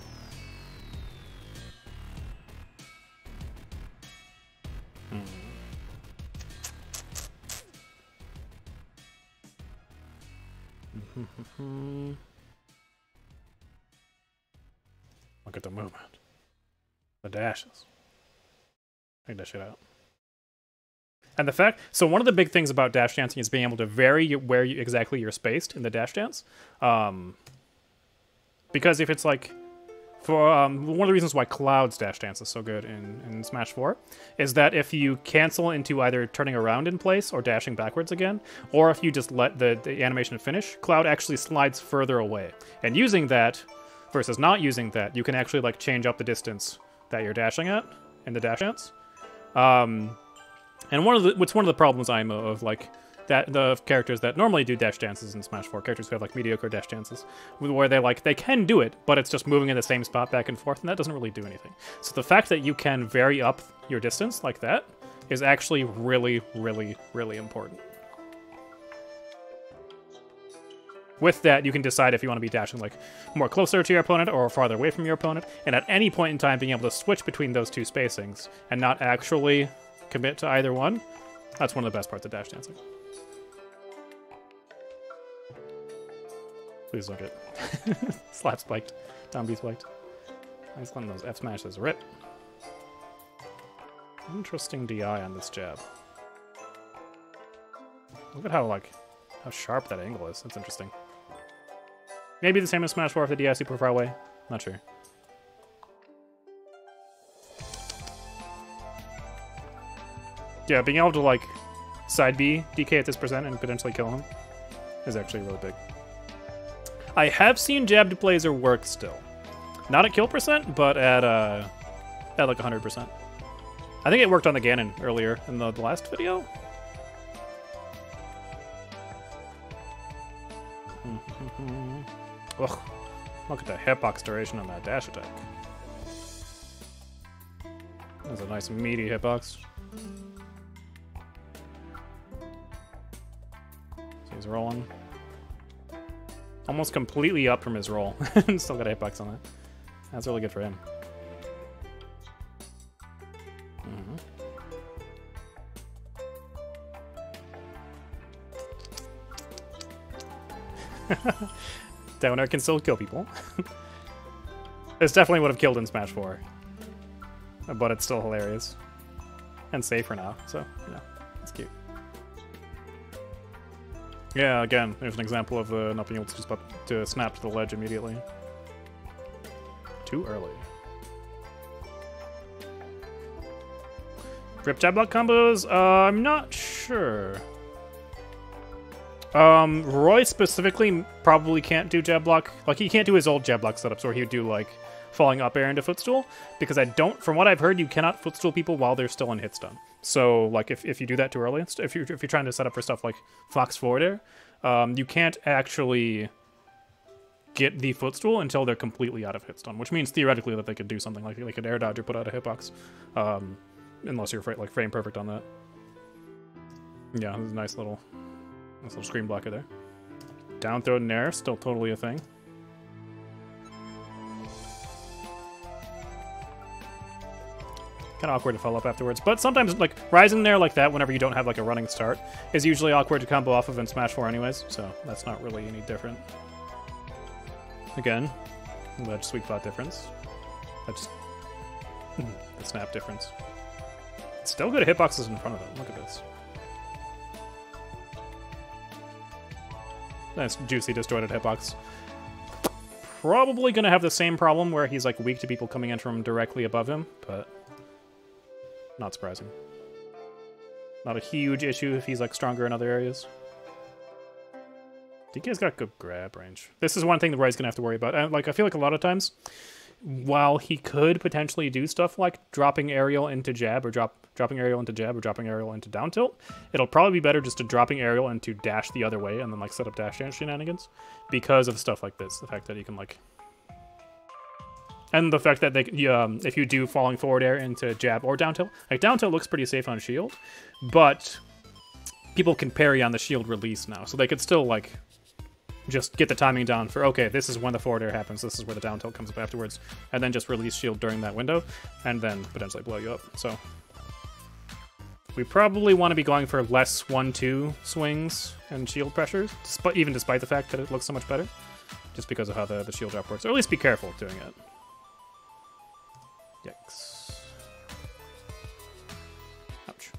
Look at the movement. The dashes. Check that shit out. And the fact, so one of the big things about dash dancing is being able to vary where exactly you're spaced in the dash dance. Because if it's like, for one of the reasons why Cloud's dash dance is so good in Smash 4 is that if you cancel into either turning around in place or dashing backwards again, or if you just let the animation finish, Cloud actually slides further away. And using that versus not using that, you can actually like change up the distance that you're dashing at in the dash dance. And one of the problems I'm of like that the characters that normally do dash dances in Smash 4, characters who have like mediocre dash dances, where they can do it, but it's just moving in the same spot back and forth, and that doesn't really do anything. So the fact that you can vary up your distance like that is actually really, really, really important. With that, you can decide if you want to be dashing like more closer to your opponent or farther away from your opponent, and at any point in time being able to switch between those two spacings and not actually commit to either one. That's one of the best parts of dash dancing. Please look at slap spiked, down B spiked. Nice letting those F smashes rip. Interesting DI on this jab. Look at how sharp that angle is. That's interesting. Maybe the same as Smash 4 if the DI is super far away. Not sure. Yeah, being able to like side B DK at this percent and potentially kill him is actually really big. I have seen jab to Blazer work still. Not at kill percent, but at like 100%. I think it worked on the Ganon earlier in the last video. Ugh. Look at the hitbox duration on that dash attack. That's a nice meaty hitbox. So he's rolling. Almost completely up from his roll. Still got a hitbox on that. That's really good for him. Downer can still kill people. This definitely would have killed in Smash 4. But it's still hilarious. And safer now, so, you know, it's cute. Yeah, again, there's an example of not being able to just to snap to the ledge immediately. Too early. Rip jab block combos? I'm not sure. Roy specifically probably can't do jab block. Like, he can't do his old jab block setups where he would do, like, falling up air into footstool. Because from what I've heard, you cannot footstool people while they're still in hit stun. So, like, if you do that too early, if you're trying to set up for stuff like Fox forward air, you can't actually get the footstool until they're completely out of hit stun. Which means, theoretically, that they could do something like they could air dodge or put out a hitbox. Unless you're, like, frame perfect on that. Yeah, this is a nice little screen blocker there. Down throw and air, still totally a thing. Kind of awkward to follow up afterwards, but sometimes like rising there like that whenever you don't have like a running start is usually awkward to combo off of in Smash 4 anyways, so that's not really any different. Again, ledge sweet spot difference. That's the snap difference. It's still good at hitboxes in front of him. Look at this. Nice juicy distorted hitbox. Probably gonna have the same problem where he's like weak to people coming in from directly above him, but not surprising. Not a huge issue if he's like stronger in other areas. DK's got good grab range. This is one thing that Roy's gonna have to worry about. And like I feel like a lot of times, while he could potentially do stuff like dropping aerial into jab or dropping aerial into jab or dropping aerial into down tilt, it'll probably be better just to dropping aerial and to dash the other way and then like set up dash dance shenanigans because of stuff like this. The fact that he can like, and the fact that they, if you do falling forward air into jab or down tilt, like down tilt looks pretty safe on shield, but people can parry on the shield release now, so they could still like just get the timing down for, okay, this is when the forward air happens, this is where the down tilt comes up afterwards, and then just release shield during that window, and then potentially blow you up. So we probably want to be going for less 1-2 swings and shield pressures, even despite the fact that it looks so much better, just because of how the shield drop works, or at least be careful doing it. Yikes. Ouch.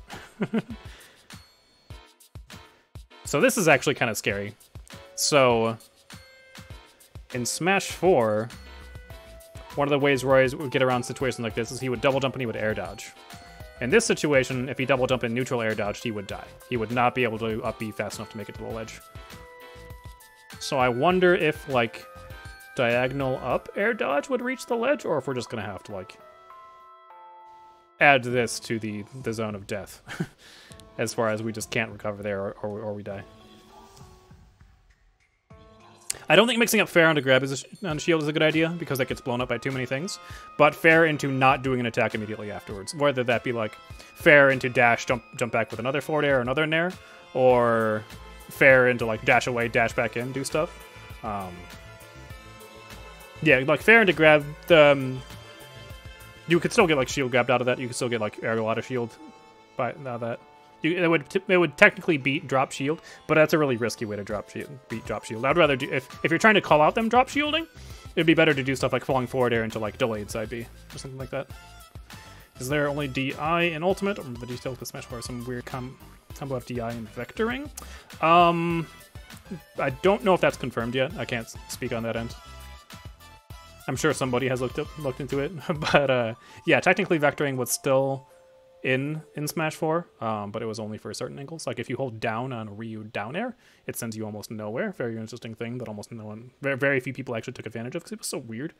So this is actually kind of scary. So, in Smash 4, one of the ways Roy would get around situations like this is he would double jump and he would air dodge. In this situation, if he double jump and neutral air dodged, he would die. He would not be able to up B fast enough to make it to the ledge. So I wonder if, like, diagonal up air dodge would reach the ledge, or if we're just going to have to, like, add this to the zone of death. As far as we just can't recover there or we die. I don't think mixing up fair onto grab on shield is a good idea, because that gets blown up by too many things. But fair into not doing an attack immediately afterwards. Whether that be like fair into dash, jump back with another forward air or another nair, or fair into like dash away, dash back in, do stuff. Yeah, like fair into grab, you could still get like shield grabbed out of that. You could still get like aerial out of shield by out of that. It would technically beat drop shield, but that's a really risky way to beat drop shield. I'd rather do, if you're trying to call out them drop shielding, it'd be better to do stuff like falling forward air into like delayed side B or something like that. Is there only DI in Ultimate, or the details with Smash 4 some weird combo of DI and vectoring? I don't know if that's confirmed yet. I can't speak on that end. I'm sure somebody has looked into it, but yeah, technically vectoring was still in Smash 4, but it was only for certain angles. Like if you hold down on Ryu down air, it sends you almost nowhere. Very interesting thing that almost no one, very few people actually took advantage of because it was so weird.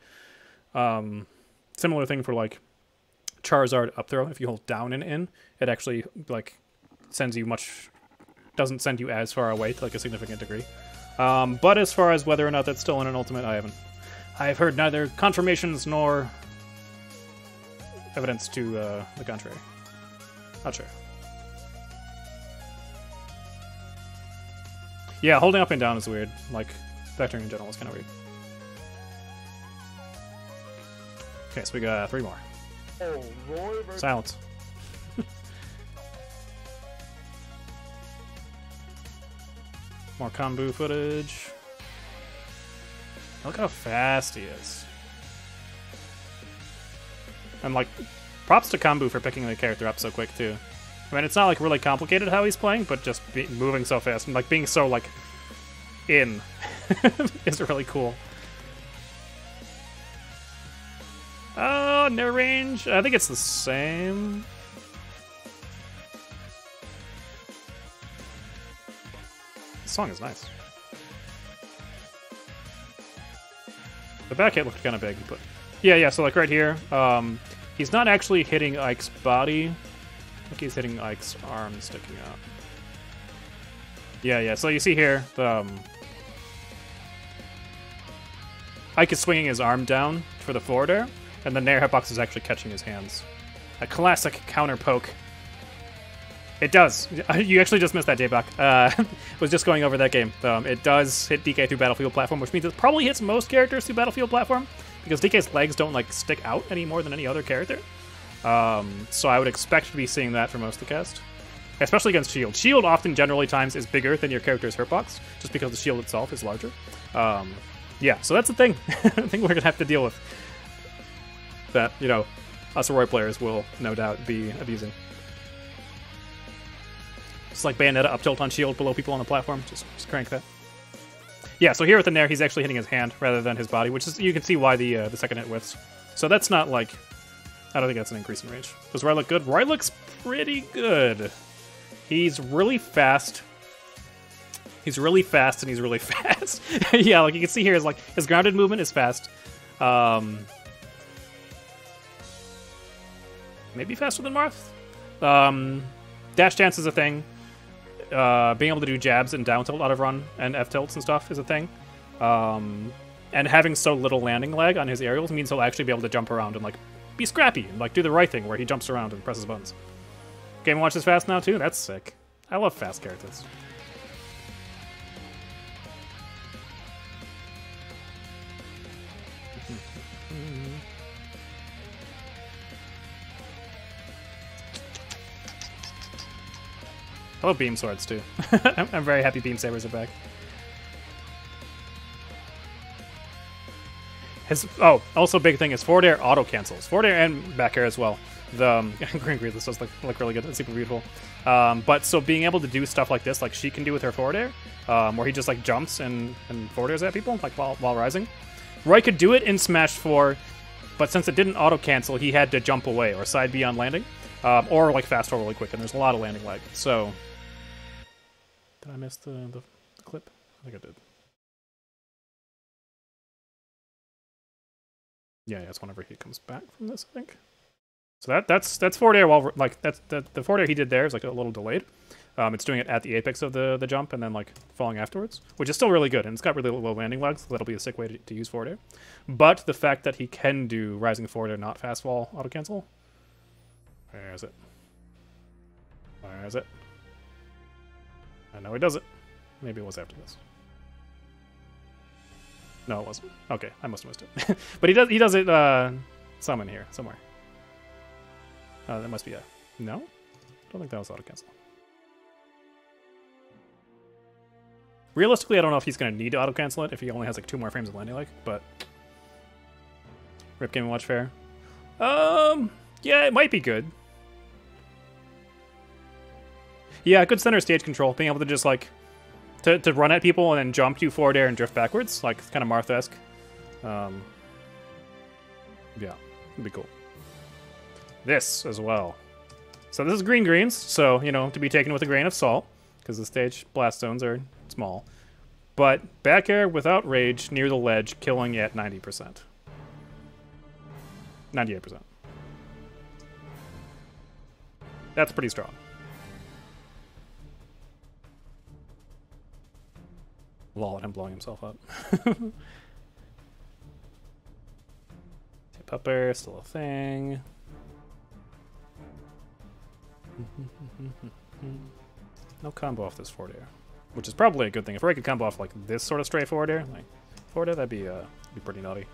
Similar thing for like Charizard up throw. If you hold down and in, it actually like sends you doesn't send you as far away to like a significant degree. But as far as whether or not that's still in an Ultimate, I've heard neither confirmations nor evidence to the contrary. Not sure. Yeah, holding up and down is weird. Like, vectoring in general is kind of weird. Okay, so we got 3 more. Oh, Roy versus... Silence. More combo footage. Look how fast he is. And like, props to Kambu for picking the character up so quick too. I mean, it's not like really complicated how he's playing, but just moving so fast and like being so like in is really cool. Oh, near range. I think it's the same. This song is nice. The back hit looked kind of big, but yeah. So like right here, he's not actually hitting Ike's body. I think he's hitting Ike's arm sticking out. Yeah. So you see here, Ike is swinging his arm down for the forward air, and the Nair hitbox is actually catching his hands. A classic counter poke. It does. You actually just missed that, Daybach. Was just going over that game. It does hit DK through Battlefield Platform, which means it probably hits most characters through Battlefield Platform, because DK's legs don't like stick out any more than any other character. So I would expect to be seeing that for most of the cast, especially against Shield. Shield often, generally times, is bigger than your character's hitbox, just because the shield itself is larger. Yeah, so that's the thing. I think we're gonna have to deal with that. You know, us Roy players will no doubt be abusing. It's like Bayonetta up tilt on shield below people on the platform. Just crank that. Yeah, so here with the Nair, he's actually hitting his hand rather than his body, which is, you can see why the second hit whiffs. So that's not like, I don't think that's an increase in range. Does Roy look good? Roy looks pretty good. He's really fast. He's really fast and he's really fast. Yeah, like you can see here is like his grounded movement is fast. Maybe faster than Marth. Dash dance is a thing. Being able to do jabs and down tilt out of run and F tilts and stuff is a thing. And having so little landing lag on his aerials means he'll actually be able to jump around and like be scrappy and like do the right thing where he jumps around and presses buttons. Game Watch is fast now too? That's sick. I love fast characters. I love beam swords too. I'm very happy beam sabers are back. Also big thing is forward air auto cancels. Forward air and back air as well. The green green this does look really good. It's super beautiful. But so being able to do stuff like this, like she can do with her forward air, where he just like jumps and forward airs at people like while rising. Roy could do it in Smash 4, but since it didn't auto cancel, he had to jump away or side B on landing, or like fast forward really quick. And there's a lot of landing lag. So did I miss the clip? I think I did. Yeah, it's whenever he comes back from this, I think. So that's forward air. While like that's the forward air he did there is like a little delayed. It's doing it at the apex of the jump and then like falling afterwards, which is still really good, and it's got really low landing lags. So that'll be a sick way to use forward air. But the fact that he can do rising forward air, not fast fall auto cancel. Where is it? Where is it? I know he does it. Maybe it was after this. No, it wasn't. Okay, I must have missed it. But he does it some in here, somewhere. Oh, that must be a... No? I don't think that was auto cancel. Realistically, I don't know if he's going to need to auto cancel it if he only has like 2 more frames of landing lag, but... Rip Game & Watch fair. Yeah, it might be good. Yeah, good center stage control. Being able to just like to run at people and then jump, do forward air, and drift backwards, like kind of Marth-esque. Yeah, it'd be cool. This as well. So this is green greens, so you know to be taken with a grain of salt because the stage blast zones are small. But back air without rage near the ledge, killing at 90%. 98%. That's pretty strong. Lol at him blowing himself up. Tip up air, still a thing. No combo off this forward air, which is probably a good thing. If I could combo off like this sort of straight forward air, like forward air, that'd be pretty nutty.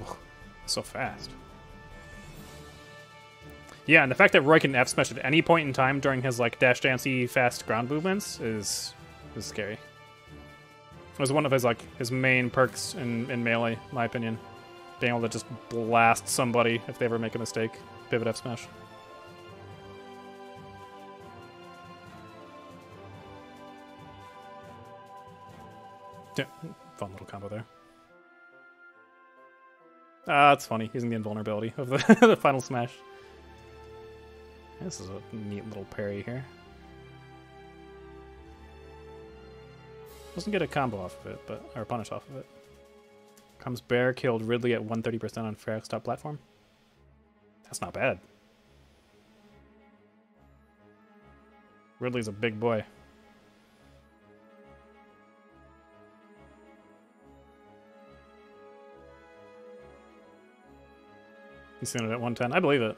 Oh, so fast. Yeah, and the fact that Roy can F smash at any point in time during his like dash dancey fast ground movements is scary. It was one of his main perks in Melee, in my opinion. Being able to just blast somebody if they ever make a mistake. Pivot F smash. Yeah, fun little combo there. It's funny, using the invulnerability of the final smash. This is a neat little parry here. Doesn't get a combo off of it, or punish off of it. Comes Bear, killed Ridley at 130% on Ferrex top platform. That's not bad. Ridley's a big boy. He's seen it at 110. I believe it.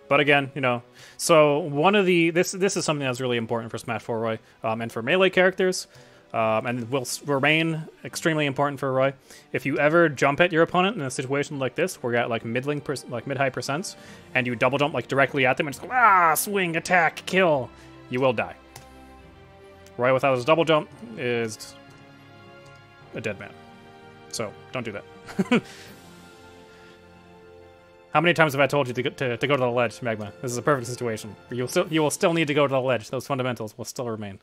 But again, you know, so one of the this is something that's really important for Smash 4 Roy, and for Melee characters, and will remain extremely important for Roy. If you ever jump at your opponent in a situation like this, where you're at like mid-high percents, and you double jump like directly at them and just go swing, attack, kill, you will die. Roy without his double jump is a dead man. So don't do that. How many times have I told you to go to the ledge, Magma? This is a perfect situation. You will still need to go to the ledge. Those fundamentals will still remain.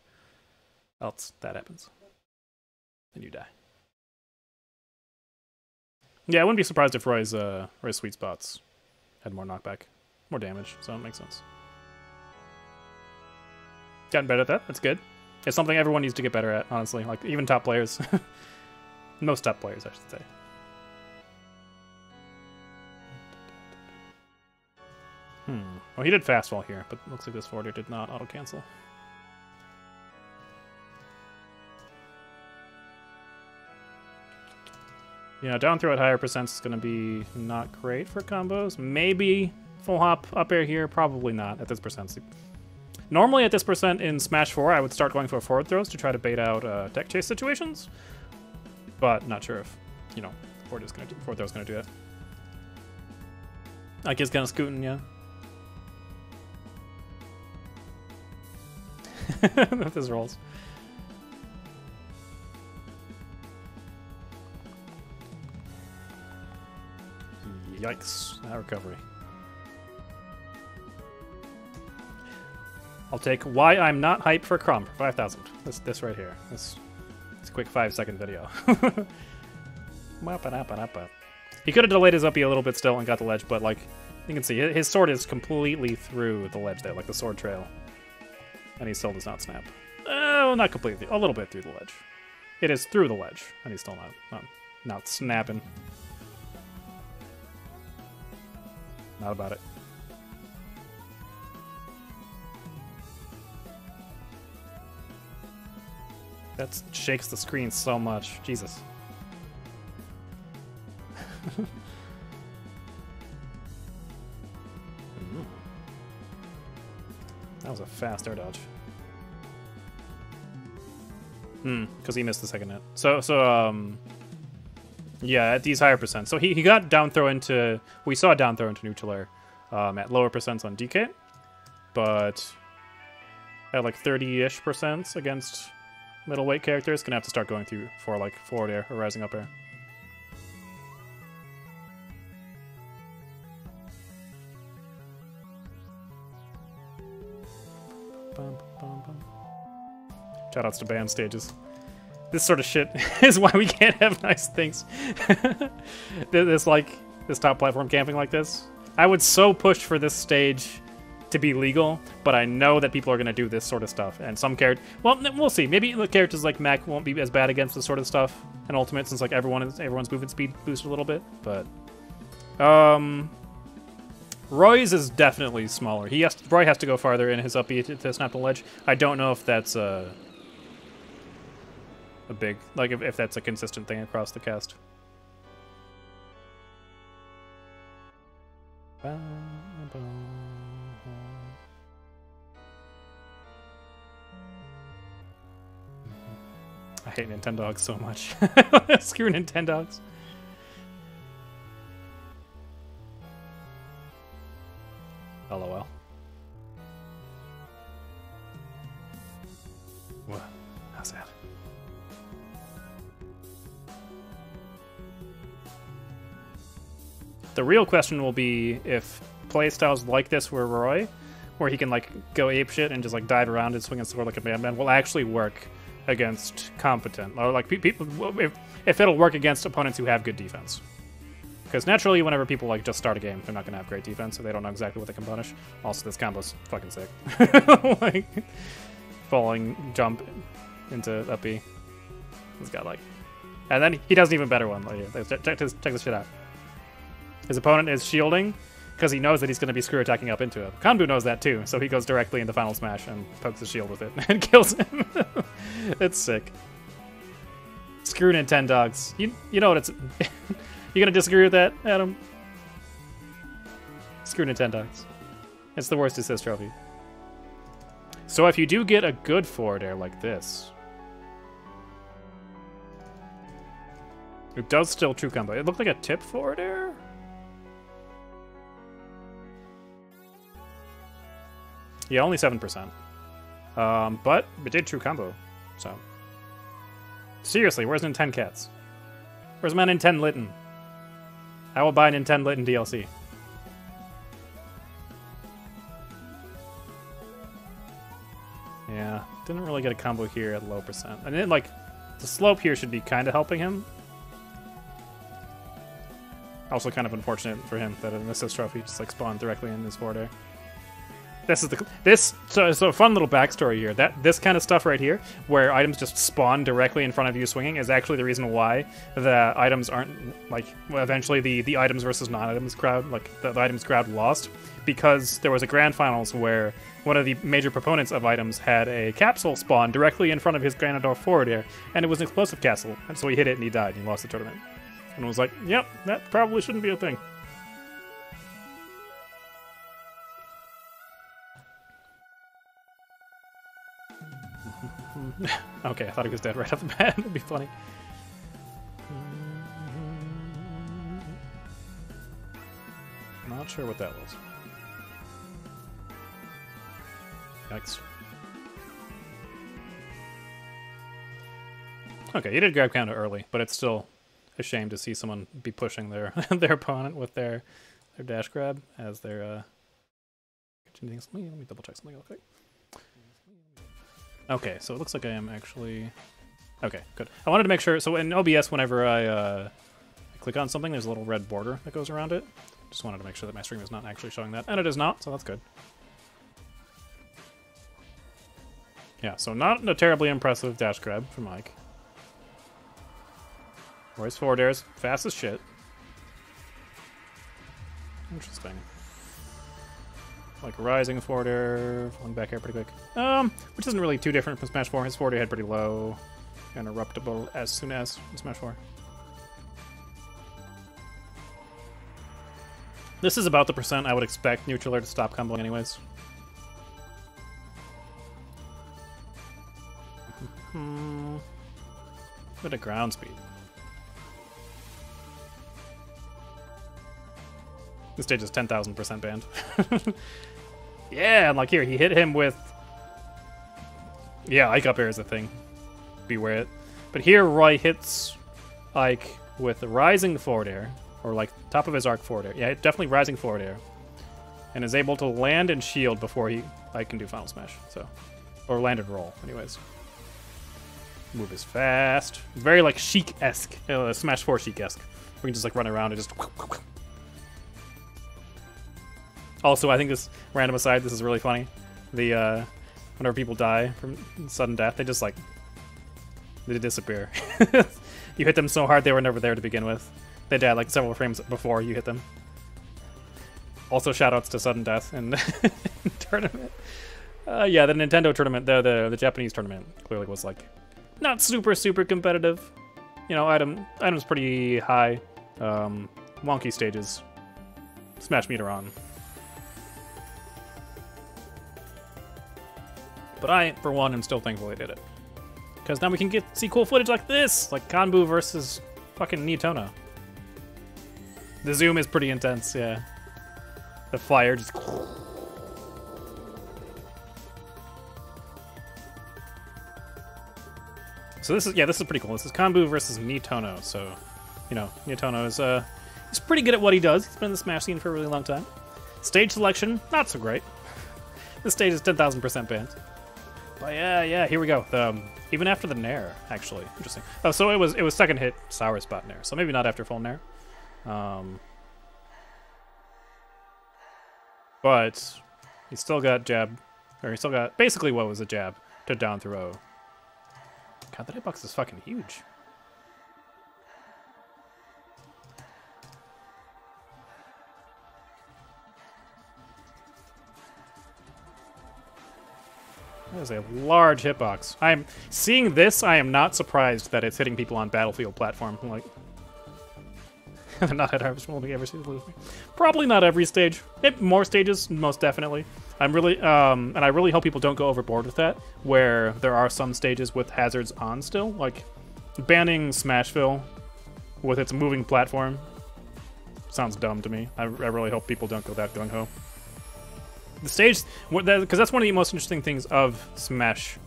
Else that happens. Then you die. Yeah, I wouldn't be surprised if Roy's sweet spots had more knockback, more damage, so it makes sense. Gotten better at that. That's good. It's something everyone needs to get better at, honestly. Like, even top players. Most top players, I should say. Well, he did fast fall here, but looks like this forwarder did not auto-cancel. Yeah, down throw at higher percents is going to be not great for combos. Maybe full hop up air here, probably not at this percent. Normally at this percent in Smash 4, I would start going for forward throws to try to bait out deck chase situations. But not sure if, you know, forward throw's going to do it. Like he's kind of scooting, yeah. With his rolls. Yikes, that recovery. I'll take why I'm not hyped for Crumb for 5,000. This right here. It's a quick 5-second video. He could have delayed his uppy a little bit still and got the ledge, but like you can see his sword is completely through the ledge there, like the sword trail. And he still does not snap. Oh, not completely. A little bit through the ledge. It is through the ledge, and he's still not snapping. Not about it. That shakes the screen so much. Jesus. That was a fast air dodge. Because he missed the second hit. Yeah, at these higher percents. So he got down throw into... We saw down throw into neutral air at lower percents on DK. But at like 30-ish percents against middleweight characters, gonna have to start going through for like forward air or rising up air. Shoutouts to band stages. This sort of shit is why we can't have nice things. This top platform camping like this. I would so push for this stage to be legal, but I know that people are going to do this sort of stuff. And some characters, well, we'll see. Maybe the characters like Mech won't be as bad against this sort of stuff in Ultimate, since like everyone's movement speed boosted a little bit. But Roy's is definitely smaller. Roy has to go farther in his up B to snap the ledge. I don't know if that's a big, like if that's a consistent thing across the cast. I hate Nintendogs so much. Screw Nintendogs. LOL. What? How sad. The real question will be if playstyles like this were Roy, where he can like go apeshit and just like dive around and swing a sword like a madman, will actually work against competent, or like people, if it'll work against opponents who have good defense. Because naturally, whenever people like just start a game, they're not gonna have great defense, so they don't know exactly what they can punish. Also, this combo's fucking sick. Like falling jump into up B. He's got like, and then he does an even better one. Like, check this shit out. His opponent is shielding because he knows that he's going to be screw attacking up into it. Kanbu knows that too, so he goes directly into Final Smash and pokes his shield with it and kills him. It's sick. Screw Nintendogs. You know what it's... You gonna disagree with that, Adam? Screw Nintendogs. It's the worst assist trophy. So if you do get a good forward air like this, it does still true combo. It looked like a tip forward air? Yeah, only 7%. But it did true combo, so. Seriously, where's Nintendo Cats? Where's my Nintendo Litten? I will buy Nintendo Litten DLC. Yeah, didn't really get a combo here at low percent. And then, like, the slope here should be kind of helping him. Also kind of unfortunate for him that an assist trophy just like spawned directly in his forward air. So a fun little backstory here. This kind of stuff right here, where items just spawn directly in front of you swinging, is actually the reason why the items aren't like eventually the items versus non-items crowd, like the items crowd lost, because there was a grand finals where one of the major proponents of items had a capsule spawn directly in front of his Granador forward air, and it was an explosive castle, and so he hit it and he died and he lost the tournament. And was like, yep, that probably shouldn't be a thing. Okay, I thought he was dead right off the bat. It'd be funny. Not sure what that was. Yikes. Okay, he did grab counter early, but it's still a shame to see someone be pushing their their opponent with their dash grab as their let me double check something real quick. Okay, so it looks like I am actually... Okay, good. I wanted to make sure... So in OBS, whenever I click on something, there's a little red border that goes around it. Just wanted to make sure that my stream is not actually showing that. And it is not, so that's good. Yeah, so not a terribly impressive dash grab from Mike. Roy's forward airs, fast as shit. Interesting. Like rising forward air, falling back air pretty quick. Which isn't really too different from Smash 4. His forward air had pretty low, interruptible as soon as Smash 4. This is about the percent I would expect neutral air to stop comboing anyways. Bit of ground speed. This stage is 10,000% banned. Yeah, and like here, he hit him with... Yeah, Ike up air is a thing. Beware it. But here, Roy hits Ike with the rising forward air, or like top of his arc forward air. Yeah, definitely rising forward air. And is able to land and shield before Ike can do Final Smash. So, or land and roll, anyways. Move is fast. Very like Sheik-esque. Smash 4 Sheik-esque. We can just like run around and just... Also, I think this, random aside, this is really funny. The, whenever people die from sudden death, they just, like, they disappear. You hit them so hard they were never there to begin with. They died, like, several frames before you hit them. Also, shoutouts to sudden death in tournament. Yeah, the Nintendo tournament, the Japanese tournament, clearly was, like, not super competitive. You know, items pretty high. Wonky stages. Smash meter on. But I, for one, am still thankful they did it. Because now we can see cool footage like this! Like Kanbu versus fucking Nietono. The zoom is pretty intense, yeah. The flyer just... So this is pretty cool. This is Kanbu versus Nietono, so, you know, Nietono is, he's pretty good at what he does. He's been in the Smash scene for a really long time. Stage selection, not so great. This stage is 10,000% banned. But yeah, here we go. Even after the Nair, actually. Interesting. Oh, so it was second hit sour spot Nair, so maybe not after full Nair. But he still got jab, or he still got basically what was a jab to down throw. God, that hitbox is fucking huge. That is a large hitbox. I'm seeing this. I am not surprised that it's hitting people on Battlefield platform. I'm like, not at Harvest World. Ever see the Probably not every stage. More stages, most definitely. I'm really, and I really hope people don't go overboard with that. Where there are some stages with hazards on still, like banning Smashville with its moving platform sounds dumb to me. I really hope people don't go that gung ho. The stage, because that's one of the most interesting things of Smash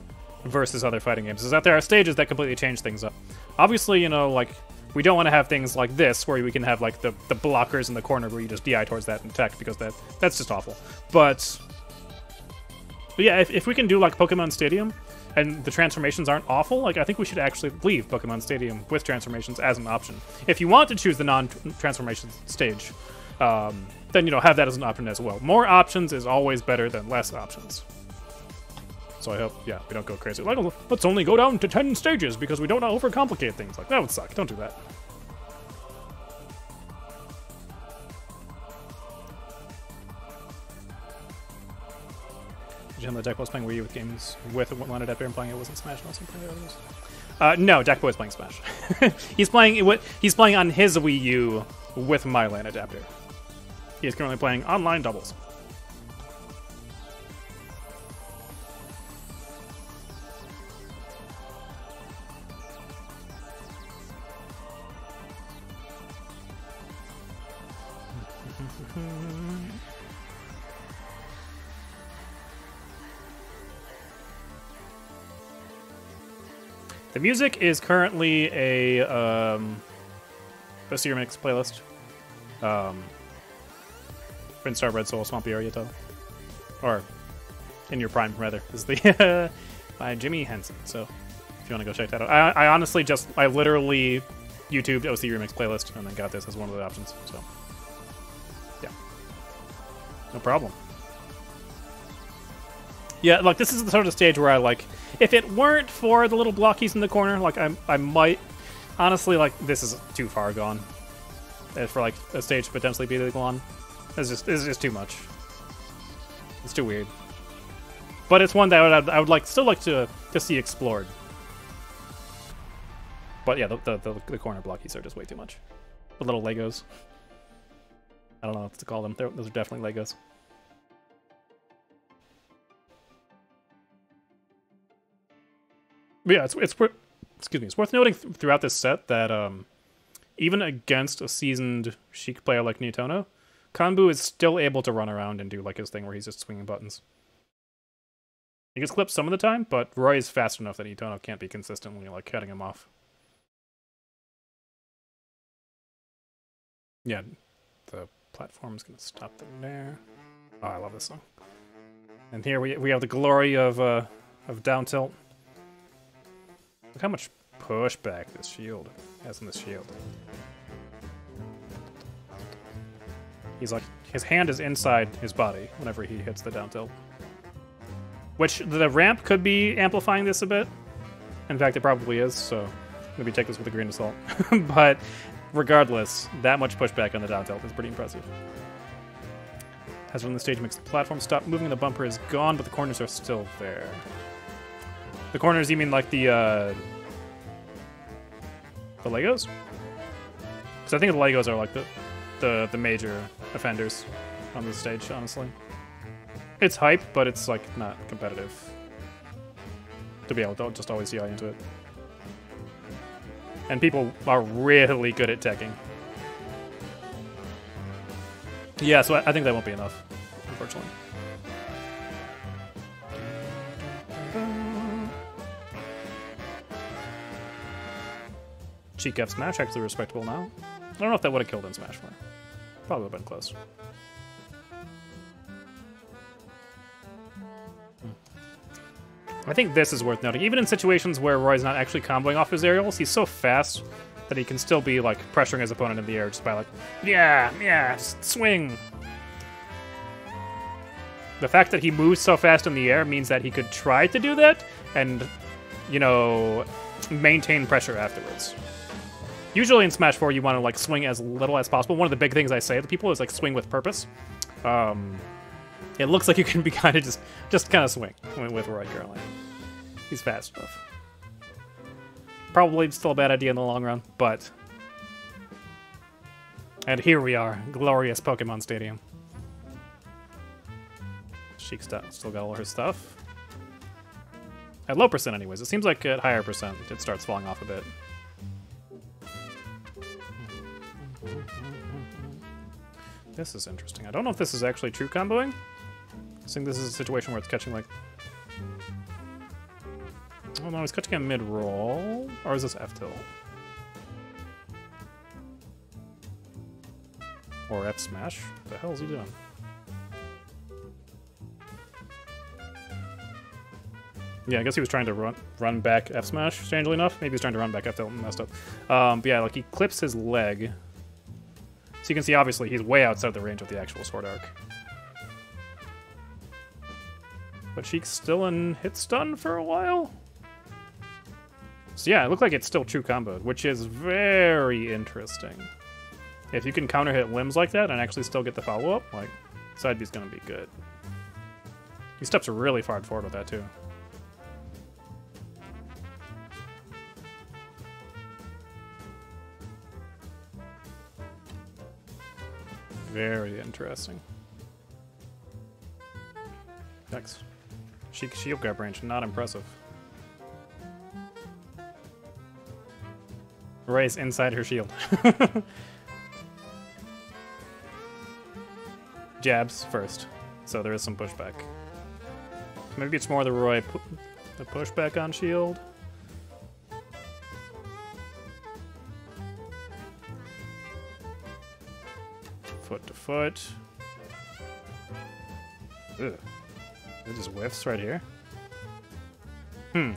versus other fighting games, is that there are stages that completely change things up. Obviously, you know, like, we don't want to have things like this, where we can have, like, the blockers in the corner where you just DI towards that and attack, because that's just awful. But yeah, if we can do, like, Pokemon Stadium, and the transformations aren't awful, like I think we should actually leave Pokemon Stadium with transformations as an option. If you want to choose the non-transformation stage, then have that as an option as well. More options is always better than less options. So I hope, we don't go crazy. Like, let's only go down to 10 stages because we don't overcomplicate things. Like, that would suck. Don't do that. Did you know the Deck was playing Wii U with games with one adapter and playing it wasn't Smash and also playing others? No, Deck Boy's playing Smash. He's playing on his Wii U with my LAN adapter. He is currently playing online doubles. The music is currently a Osir Mix playlist. Prince Star Red Soul Swampy Ariato. Or In Your Prime, rather, is the by Jimmy Henson. So if you want to go check that out. I literally YouTubed OC Remix playlist and then got this as one of the options. So yeah. No problem. Yeah, like this is the sort of stage where I like, if it weren't for the little blockies in the corner, like I might honestly, like, this is too far gone for like a stage to potentially be legal on. It's just too much. It's too weird. But it's one that I would still like to see explored. But yeah, the corner blockies are just way too much. The little Legos. I don't know what to call them. Those are definitely Legos. But yeah, it's worth noting throughout this set that even against a seasoned Sheik player like Newtono, Kanbu is still able to run around and do like his thing where he's just swinging buttons. He gets clipped some of the time, but Roy is fast enough that Newtono can't be consistently like cutting him off. Yeah, the platform's gonna stop them there. Oh, I love this song. And here we have the glory of down tilt. Look how much pushback this shield has in this shield. He's like, his hand is inside his body whenever he hits the down tilt. Which, the ramp could be amplifying this a bit. In fact, it probably is, so maybe take this with a grain of salt. But regardless, that much pushback on the down tilt is pretty impressive. Has when the stage makes the platform stop moving, the bumper is gone, but the corners are still there. The corners, you mean like the Legos? Because I think the Legos are like the major offenders on this stage, honestly. It's hype, but it's like not competitive to be able to just always DI into it. And people are really good at teching. Yeah, so I think that won't be enough, unfortunately. Cheek F Smash, actually respectable now. I don't know if that would have killed in Smash 4. Probably would have been close. I think this is worth noting. Even in situations where Roy's not actually comboing off his aerials, he's so fast that he can still be like pressuring his opponent in the air just by like, yeah, just swing. The fact that he moves so fast in the air means that he could try to do that and, you know, maintain pressure afterwards. Usually in Smash 4, you want to like swing as little as possible. One of the big things I say to people is like swing with purpose. It looks like you can be kind of just kind of swing with Roy currently. He's fast enough. Probably still a bad idea in the long run, but... And here we are, glorious Pokemon Stadium. Sheik's still got all her stuff. At low percent anyways. It seems like at higher percent it starts falling off a bit. This is interesting. I don't know if this is actually true comboing. I think this is a situation where it's catching like... Oh no, he's catching a mid-roll. Or is this F-tilt? Or F-smash? What the hell is he doing? Yeah, I guess he was trying to run back F smash, strangely enough. Maybe he's trying to run back F tilt and messed up. But yeah, like he clips his leg. So you can see, obviously, he's way outside the range of the actual sword arc. But Sheik's still in hit stun for a while. So yeah, it looked like it's still true comboed, which is very interesting. If you can counter hit limbs like that and actually still get the follow-up, like, side B's gonna be good. He steps really far forward with that, too. Very interesting. Next. Sheik shield grab range, not impressive. Ray's inside her shield. Jabs first, so there is some pushback. Maybe it's more the Roy the pushback on shield. Foot to foot. Ugh. It just whiffs right here.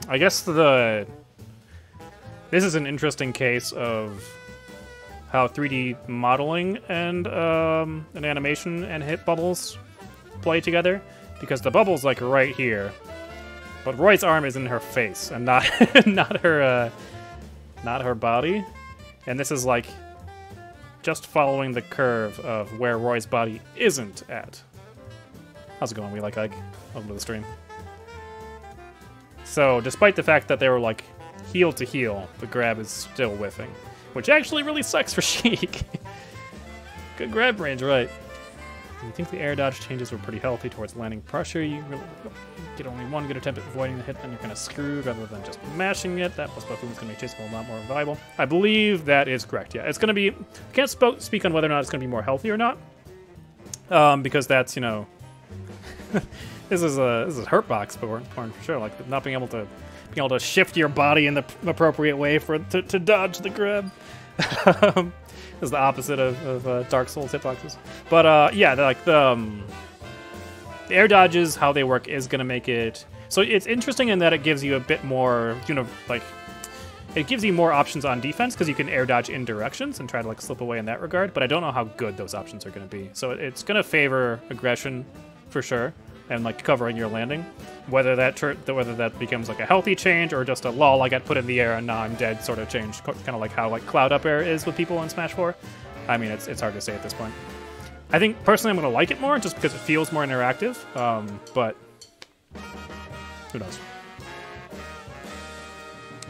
I guess this is an interesting case of how 3D modeling and an animation and hit bubbles play together, because the bubble's like right here, but Roy's arm is in her face and not not her body, and this is like just following the curve of where Roy's body isn't at. How's it going? We like welcome to the stream. So despite the fact that they were like heel to heel, the grab is still whiffing, which actually really sucks for Sheik. Good grab range, right? You think the air dodge changes were pretty healthy towards landing pressure. You really get only one good attempt at avoiding the hit, then you're kind of screwed rather than just mashing it. That plus buffoon is going to make chasing a lot more valuable. I believe that is correct, yeah. It's going to be... I can't speak on whether or not it's going to be more healthy or not. Because that's, you know... this is hurt box porn for sure. Like, not being able to shift your body in the appropriate way to dodge the grab. Is the opposite of Dark Souls hitboxes. But yeah, the air dodges, how they work, is going to make it... So it's interesting in that it gives you a bit more, you know, like... It gives you more options on defense, because you can air dodge in directions and try to like slip away in that regard, but I don't know how good those options are going to be. So it's going to favor aggression, for sure, and like covering your landing. Whether that becomes like a healthy change or just a lol, I got put in the air and now I'm dead sort of change, kind of like how like cloud up air is with people in Smash 4. I mean, it's hard to say at this point. I think personally I'm going to like it more just because it feels more interactive, but who knows.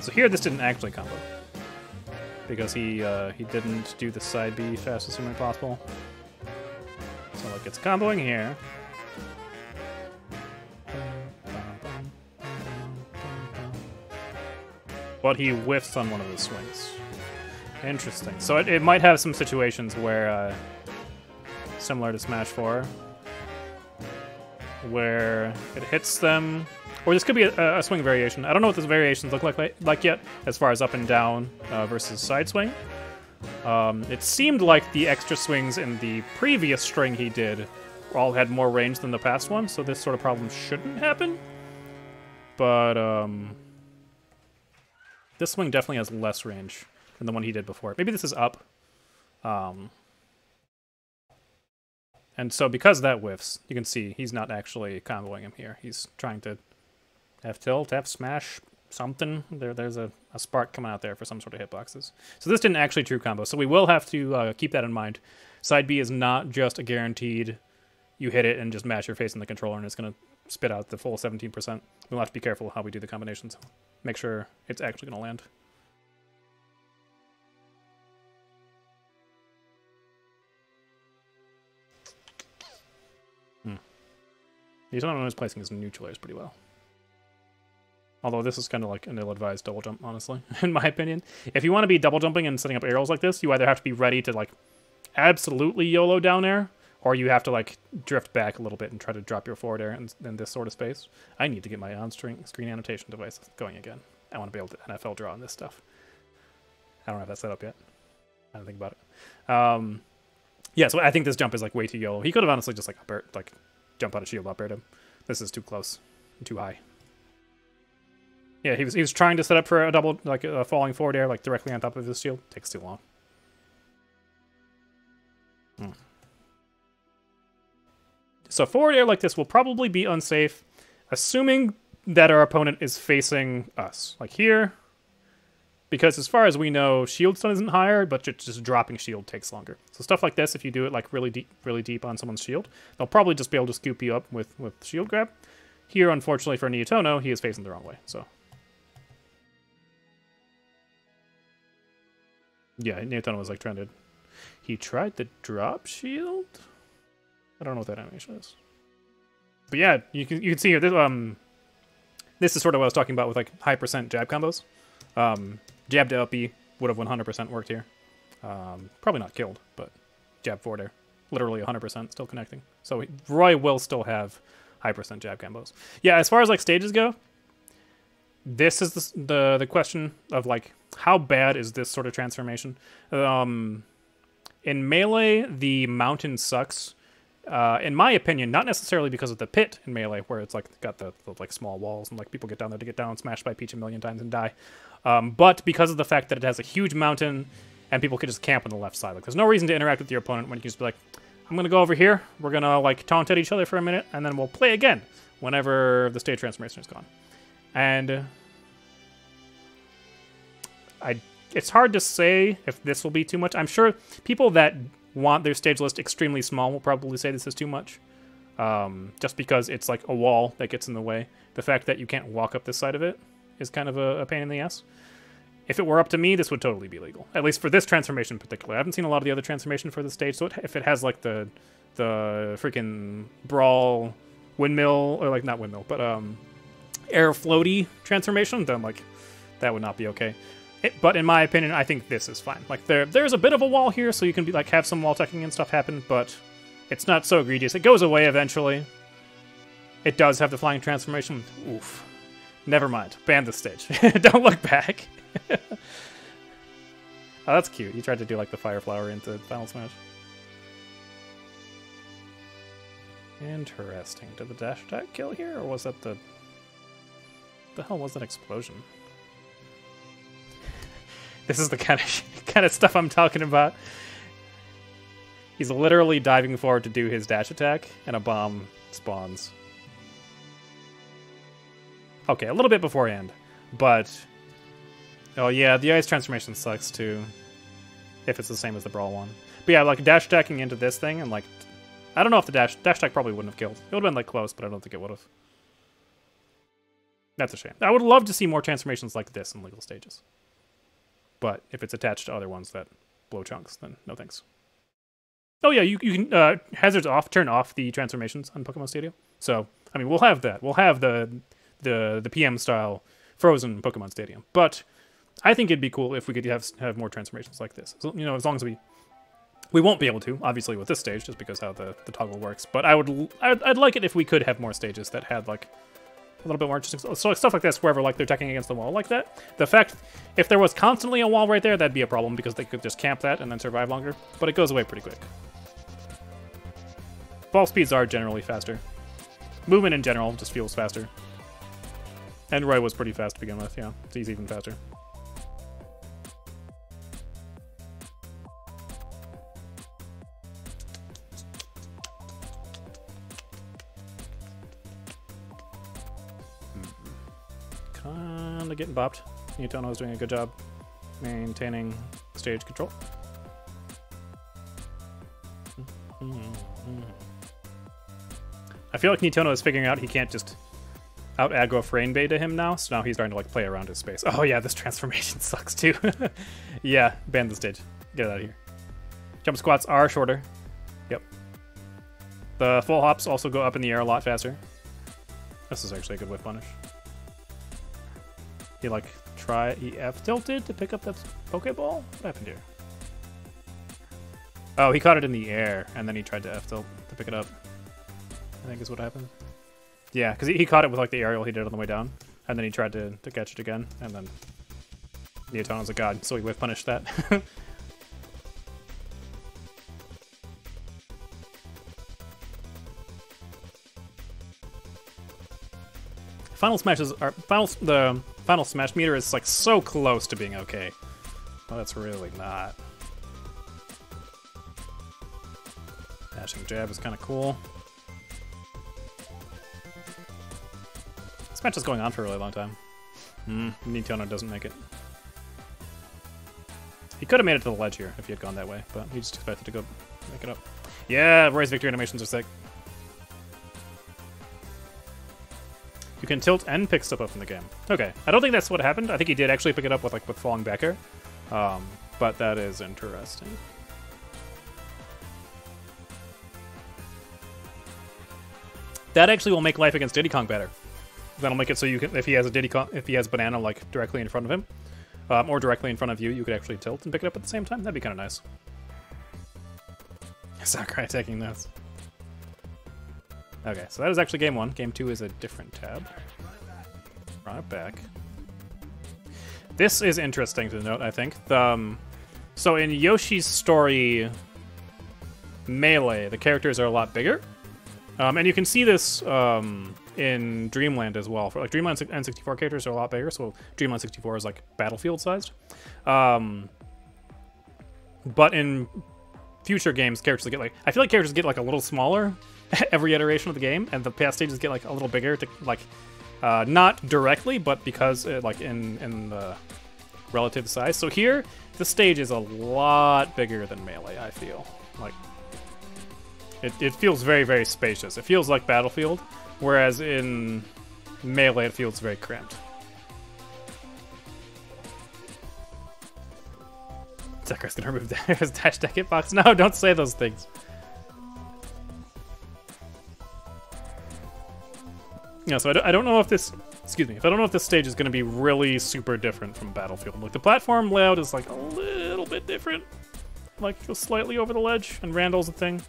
So here this didn't actually combo because he didn't do the side B fast as humanly possible. So like it's comboing here. But he whiffs on one of the swings. Interesting. So it might have some situations where, similar to Smash 4, where it hits them, or this could be a swing variation. I don't know what those variations look like yet, as far as up and down versus side swing. It seemed like the extra swings in the previous string he did all had more range than the past one, so this sort of problem shouldn't happen. But, this swing definitely has less range than the one he did before. Maybe this is up. And so because that whiffs, you can see he's not actually comboing him here. He's trying to F tilt, F smash, something. There's a spark coming out there for some sort of hitboxes. So this didn't actually true combo. So we will have to keep that in mind. Side B is not just a guaranteed you hit it and just mash your face in the controller and it's going to spit out the full 17%. We'll have to be careful how we do the combinations. Make sure it's actually going to land. He's not always placing his neutralizers pretty well. Although this is kind of like an ill-advised double jump, honestly, in my opinion. If you want to be double jumping and setting up aerials like this, you either have to be ready to like absolutely YOLO down air, or you have to like drift back a little bit and try to drop your forward air in this sort of space. I need to get my on-screen annotation device going again. I want to be able to NFL draw on this stuff. I don't have that set up yet. I don't think about it. Yeah, so I think this jump is like way too YOLO. He could have honestly just like jump out of shield up aired him. This is too close and too high. Yeah, he was trying to set up for a double, like a falling forward air, like directly on top of his shield. Takes too long. So forward air like this will probably be unsafe, assuming that our opponent is facing us, like here. Because as far as we know, shield stun isn't higher, but just dropping shield takes longer. So stuff like this, if you do it like really deep on someone's shield, they'll probably just be able to scoop you up with shield grab. Here, unfortunately for Neotono, he is facing the wrong way, so. Yeah, Neotono was like trying to... He tried to drop shield? I don't know what that animation is. But yeah, you can see here, this is sort of what I was talking about with like high percent jab combos. Jab to up B would have 100% worked here. Probably not killed, but jab forward air. Literally 100% still connecting. So Roy will still have high percent jab combos. Yeah, as far as like stages go, this is the question of like, how bad is this sort of transformation? In Melee, the mountain sucks. In my opinion, not necessarily because of the pit in Melee, where it's like got the like small walls and like people get down there to get down, smashed by Peach a million times and die. But because of the fact that it has a huge mountain and people can just camp on the left side. Like there's no reason to interact with your opponent when you can just be like, I'm gonna go over here, we're gonna like taunt at each other for a minute, and then we'll play again whenever the stage transformation is gone. And it's hard to say if this will be too much. I'm sure people that want their stage list extremely small will probably say this is too much. Just because it's like a wall that gets in the way. The fact that you can't walk up this side of it is kind of a pain in the ass. If it were up to me, this would totally be legal. At least for this transformation in particular. I haven't seen a lot of the other transformation for the stage, so if it has like the freaking brawl windmill, or like not windmill, but air floaty transformation, then like that would not be okay. But in my opinion, I think this is fine. Like there's a bit of a wall here, so you can be like have some wall teching and stuff happen, but it's not so egregious. It goes away eventually. It does have the flying transformation. Oof. Never mind. Ban this stage. Don't look back. Oh, that's cute. You tried to do like the fire flower into Final Smash. Interesting. Did the dash attack kill here, or was that the hell was that explosion? This is the kind of stuff I'm talking about. He's literally diving forward to do his dash attack, and a bomb spawns. Okay, a little bit beforehand, but... Oh yeah, the ice transformation sucks too, if it's the same as the brawl one. But yeah, like dash attacking into this thing, and like... I don't know if the dash attack probably wouldn't have killed. It would have been like close, but I don't think it would have. That's a shame. I would love to see more transformations like this in legal stages. But if it's attached to other ones that blow chunks, then no thanks. Oh yeah, you can hazards off, turn off the transformations on Pokemon Stadium. So I mean, we'll have that. We'll have the PM style frozen Pokemon Stadium. But I think it'd be cool if we could have more transformations like this. So, you know, as long as we won't be able to, obviously, with this stage, just because how the toggle works. But I'd like it if we could have more stages that had like a little bit more interesting. So stuff like this, wherever like they're attacking against the wall like that. The fact, if there was constantly a wall right there, that'd be a problem because they could just camp that and then survive longer. But it goes away pretty quick. Ball speeds are generally faster. Movement in general just feels faster. And Roy was pretty fast to begin with, yeah. So he's even faster. Kinda getting bopped. Neotono is doing a good job maintaining stage control. I feel like Neotono is figuring out he can't just out-aggro Frame Bay to him now, so now he's starting to like play around his space. Oh yeah, this transformation sucks too. Yeah, ban the stage. Get it out of here. Jump squats are shorter. Yep. The full hops also go up in the air a lot faster. This is actually a good whiff punish. He like he F-tilted to pick up that Pokeball? What happened here? Oh, he caught it in the air, and then he tried to F-tilt to pick it up. I think is what happened. Yeah, because he caught it with like the aerial he did on the way down, and then he tried to catch it again, and then Neotono's a god, so he whiff punished that. Final Smashes are the Final smash meter is like so close to being okay. Well, it's really not. Dashing jab is kind of cool. This match is going on for a really long time. Nintendo doesn't make it. He could have made it to the ledge here if he had gone that way, but he just expected to go make it up. Yeah, Roy's victory animations are sick. You can tilt and pick stuff up in the game. Okay, I don't think that's what happened. I think he did actually pick it up with falling back air. But that is interesting. That actually will make life against Diddy Kong better. That'll make it so you can, if he has a banana like directly in front of him, or directly in front of you, you could actually tilt and pick it up at the same time. That'd be kind of nice. Sakurai taking this. Okay, so that is actually game 1. Game 2 is a different tab. Run it back. This is interesting to note, I think. So in Yoshi's Story Melee, the characters are a lot bigger. And you can see this in Dreamland as well. For like Dreamland N64 characters are a lot bigger, so Dreamland 64 is like Battlefield sized. But in future games, characters get I feel like characters get like a little smaller every iteration of the game, and the past stages get like a little bigger to like not directly, but because like in the relative size. So here, the stage is a lot bigger than Melee. I feel like it feels very, very spacious. It feels like Battlefield, whereas in Melee it feels very cramped. Sakurai's gonna remove his dash deck hitbox. No, don't say those things. Yeah, so I don't know if this, excuse me, I don't know if this stage is going to be really super different from Battlefield. Like, the platform layout is, like, a little bit different. Like, just slightly over the ledge, and Randall's a thing.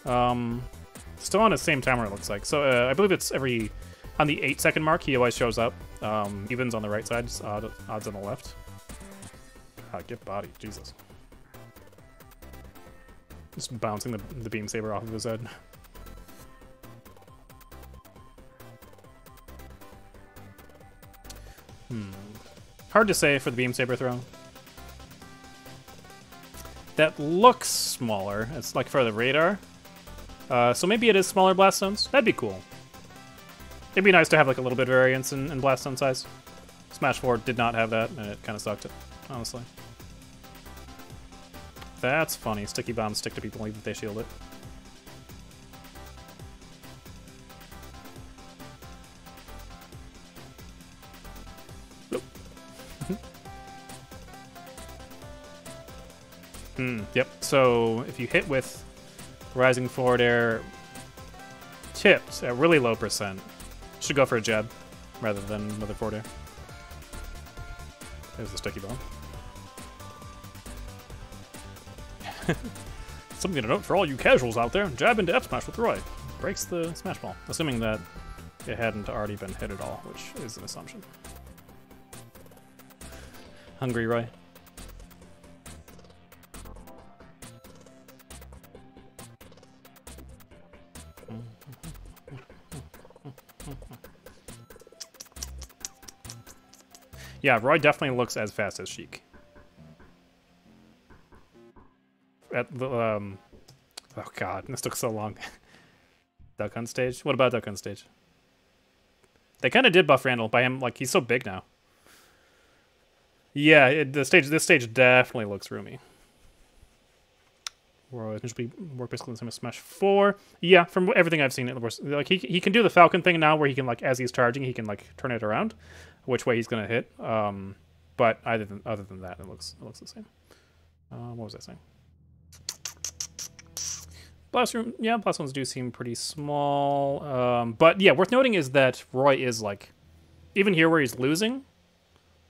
Still on the same timer, it looks like. So, I believe it's on the 8-second mark, he always shows up. Evens on the right side, odds on the left. God, get body, Jesus. Just bouncing the beam saber off of his head. Hard to say for the beam saber throw. That looks smaller. It's like for the radar. So maybe it is smaller blast zones. That'd be cool. It'd be nice to have like a little bit of variance in blast zone size. Smash 4 did not have that, and it kind of sucked it, honestly. That's funny. Sticky bombs stick to people even if they shield it. Yep, so if you hit with rising forward air tipped at really low percent, should go for a jab rather than another forward air. There's the sticky bomb. Something to note for all you casuals out there, jab into F smash with Roy. Breaks the smash ball, assuming that it hadn't already been hit at all, which is an assumption. Hungry Roy. Yeah, Roy definitely looks as fast as Sheik. At the, oh god, this took so long. Duck Hunt stage? What about Duck Hunt stage? They kind of did buff Randall by him, like, he's so big now. Yeah, this stage definitely looks roomy. Roy usually work basically the same as Smash 4. Yeah, from everything I've seen, it looks like he can do the Falcon thing now, where he can, like, as he's charging, he can like turn it around, which way he's gonna hit. But other than that, it looks the same. What was I saying? Blast zones do seem pretty small. But yeah, worth noting is that Roy is like, even here where he's losing,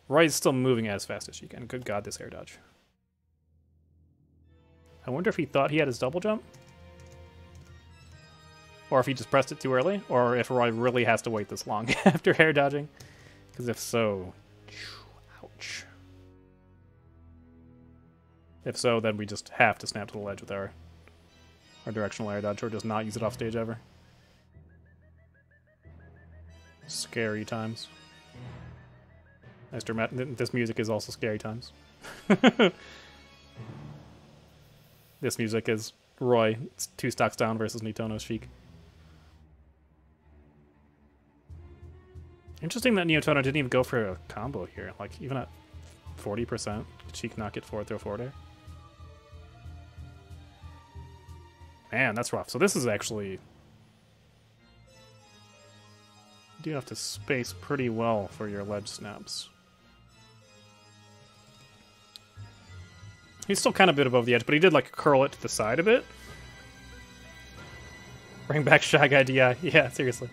Roy is still moving as fast as she can. Good God, this air dodge. I wonder if he thought he had his double jump? Or if he just pressed it too early? Or if Roy really has to wait this long after air dodging? Because if so, ouch. If so, then we just have to snap to the ledge with our directional air dodge, or just not use it off stage ever. Scary times. This music is also scary times. This music is Roy. It's 2 stocks down versus Nitono's Sheik. Interesting that Neotono didn't even go for a combo here. Like, even at 40%, Sheik not get forward throw forward air. Man, that's rough. So this is actually... You do have to space pretty well for your ledge snaps. He's still kind of a bit above the edge, but he did like curl it to the side a bit. Bring back Shy Guy DI. Yeah, seriously.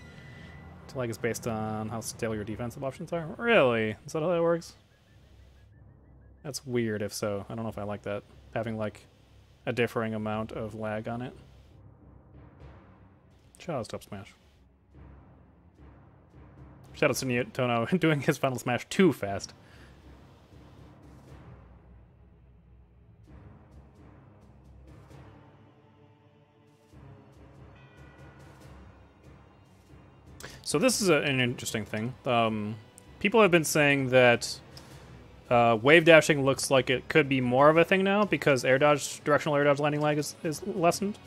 To like is based on how stale your defensive options are. Really? Is that how that works? That's weird if so. I don't know if I like that. Having like a differing amount of lag on it. Shout out to up smash. Shout out to Neotono doing his final smash too fast. So this is an interesting thing. People have been saying that wave dashing looks like it could be more of a thing now because air dodge, directional air dodge landing lag is lessened.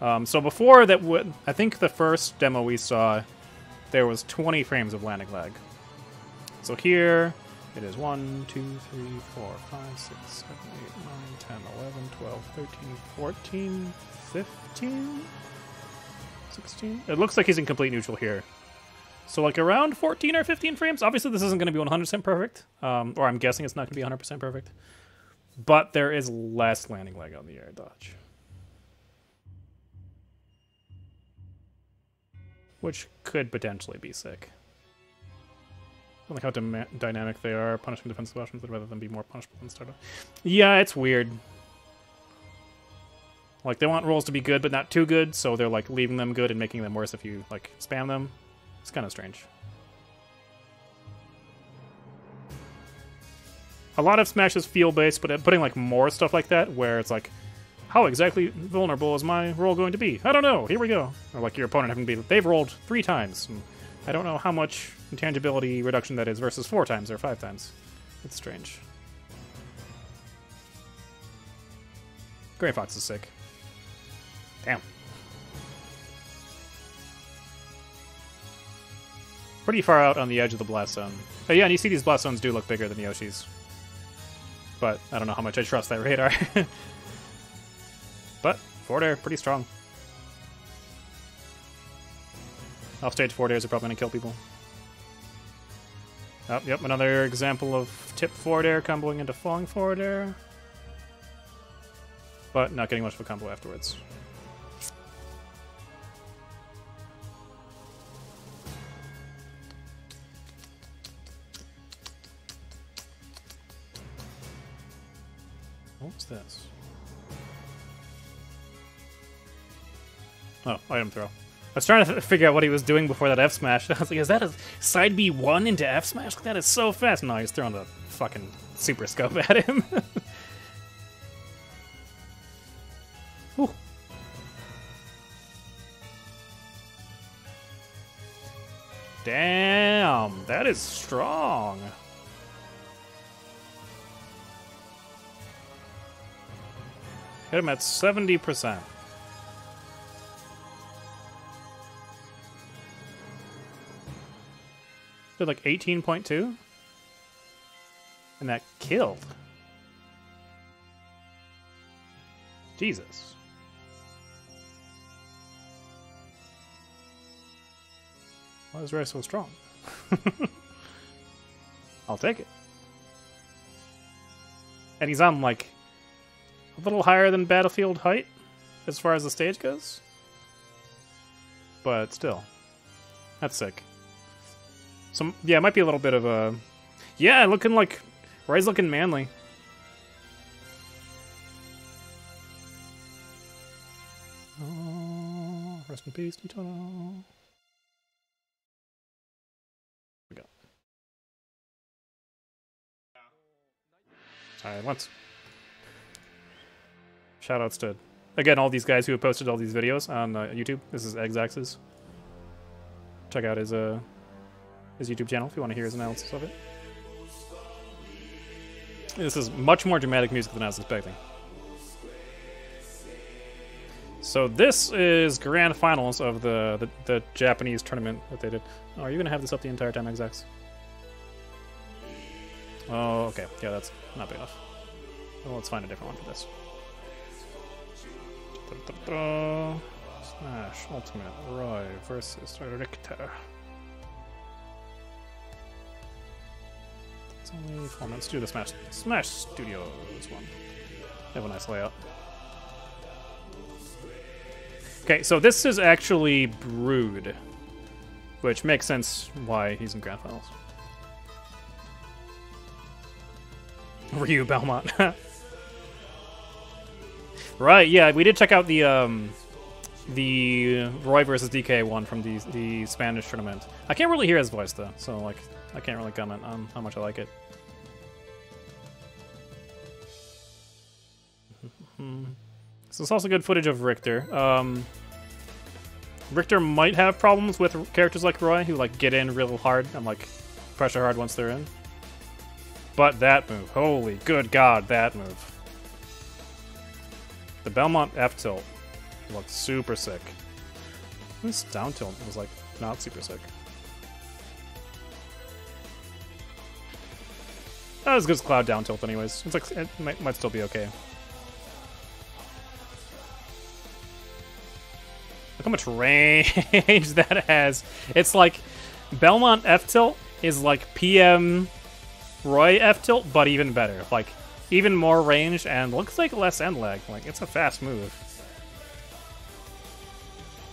So before that, I think the first demo we saw, there was 20 frames of landing lag. So here it is 1, 2, 3, 4, 5, 6, 7, 8, 9, 10, 11, 12, 13, 14, 15, 16. It looks like he's in complete neutral here. So like around 14 or 15 frames. Obviously this isn't going to be 100% perfect, or I'm guessing it's not going to be 100% perfect. But there is less landing lag on the air dodge, which could potentially be sick. I like how dynamic they are, punishing defensive options rather than be more punishable than startup. Yeah, it's weird. Like they want rolls to be good, but not too good, so they're like leaving them good and making them worse if you like spam them. It's kind of strange. A lot of smashes feel based, but putting like more stuff like that, where it's like, how exactly vulnerable is my roll going to be? I don't know. Here we go. Or like your opponent having to be, they've rolled 3 times. And I don't know how much intangibility reduction that is versus 4 times or 5 times. It's strange. Gray Fox is sick. Damn. Pretty far out on the edge of the blast zone. Oh yeah, and you see these blast zones do look bigger than Yoshi's. But I don't know how much I trust that radar. But forward air, pretty strong. Offstage forward airs are probably going to kill people. Oh, yep, another example of tip forward air comboing into falling forward air. But not getting much of a combo afterwards. What's this? Oh, item throw. I was trying to figure out what he was doing before that F smash. I was like, is that a side B1 into F smash? That is so fast. No, he's throwing the fucking super scope at him. Ooh. Damn, that is strong. Hit him at 70%. Did like 18.2? And that killed. Jesus. Why is Ray so strong? I'll take it. And he's on like a little higher than Battlefield height as far as the stage goes. But still. That's sick. So, yeah, it might be a little bit of a... Yeah, looking like... Ray's looking manly. Oh, rest in peace, Nintendo. We go. Silence. Shoutouts to, again, all these guys who have posted all these videos on YouTube. This is X-Axis. Check out his YouTube channel if you want to hear his analysis of it. This is much more dramatic music than I was expecting. So this is grand finals of the Japanese tournament that they did. Oh, are you gonna have this up the entire time, XX? Oh, okay. Yeah, that's not big enough. Well, let's find a different one for this. Smash Ultimate Roy versus Richter. It's only 4 minutes. Do the Smash Studios one. They have a nice layout. Okay, so this is actually Brood, which makes sense why he's in grand finals. Ryu Belmont. Right, yeah, we did check out the Roy versus DK one from the Spanish tournament. I can't really hear his voice though, so like I can't really comment on how much I like it. So it's also good footage of Richter. Richter might have problems with characters like Roy who like get in real hard and like pressure hard once they're in. But that move, holy good god, that move. The Belmont F tilt looked super sick. This down tilt was like not super sick. Not as good as Cloud down tilt anyways. It's like it might still be okay. Look how much range that has. It's like Belmont F tilt is like PM Roy F tilt, but even better. Like even more range and looks like less end lag. Like it's a fast move.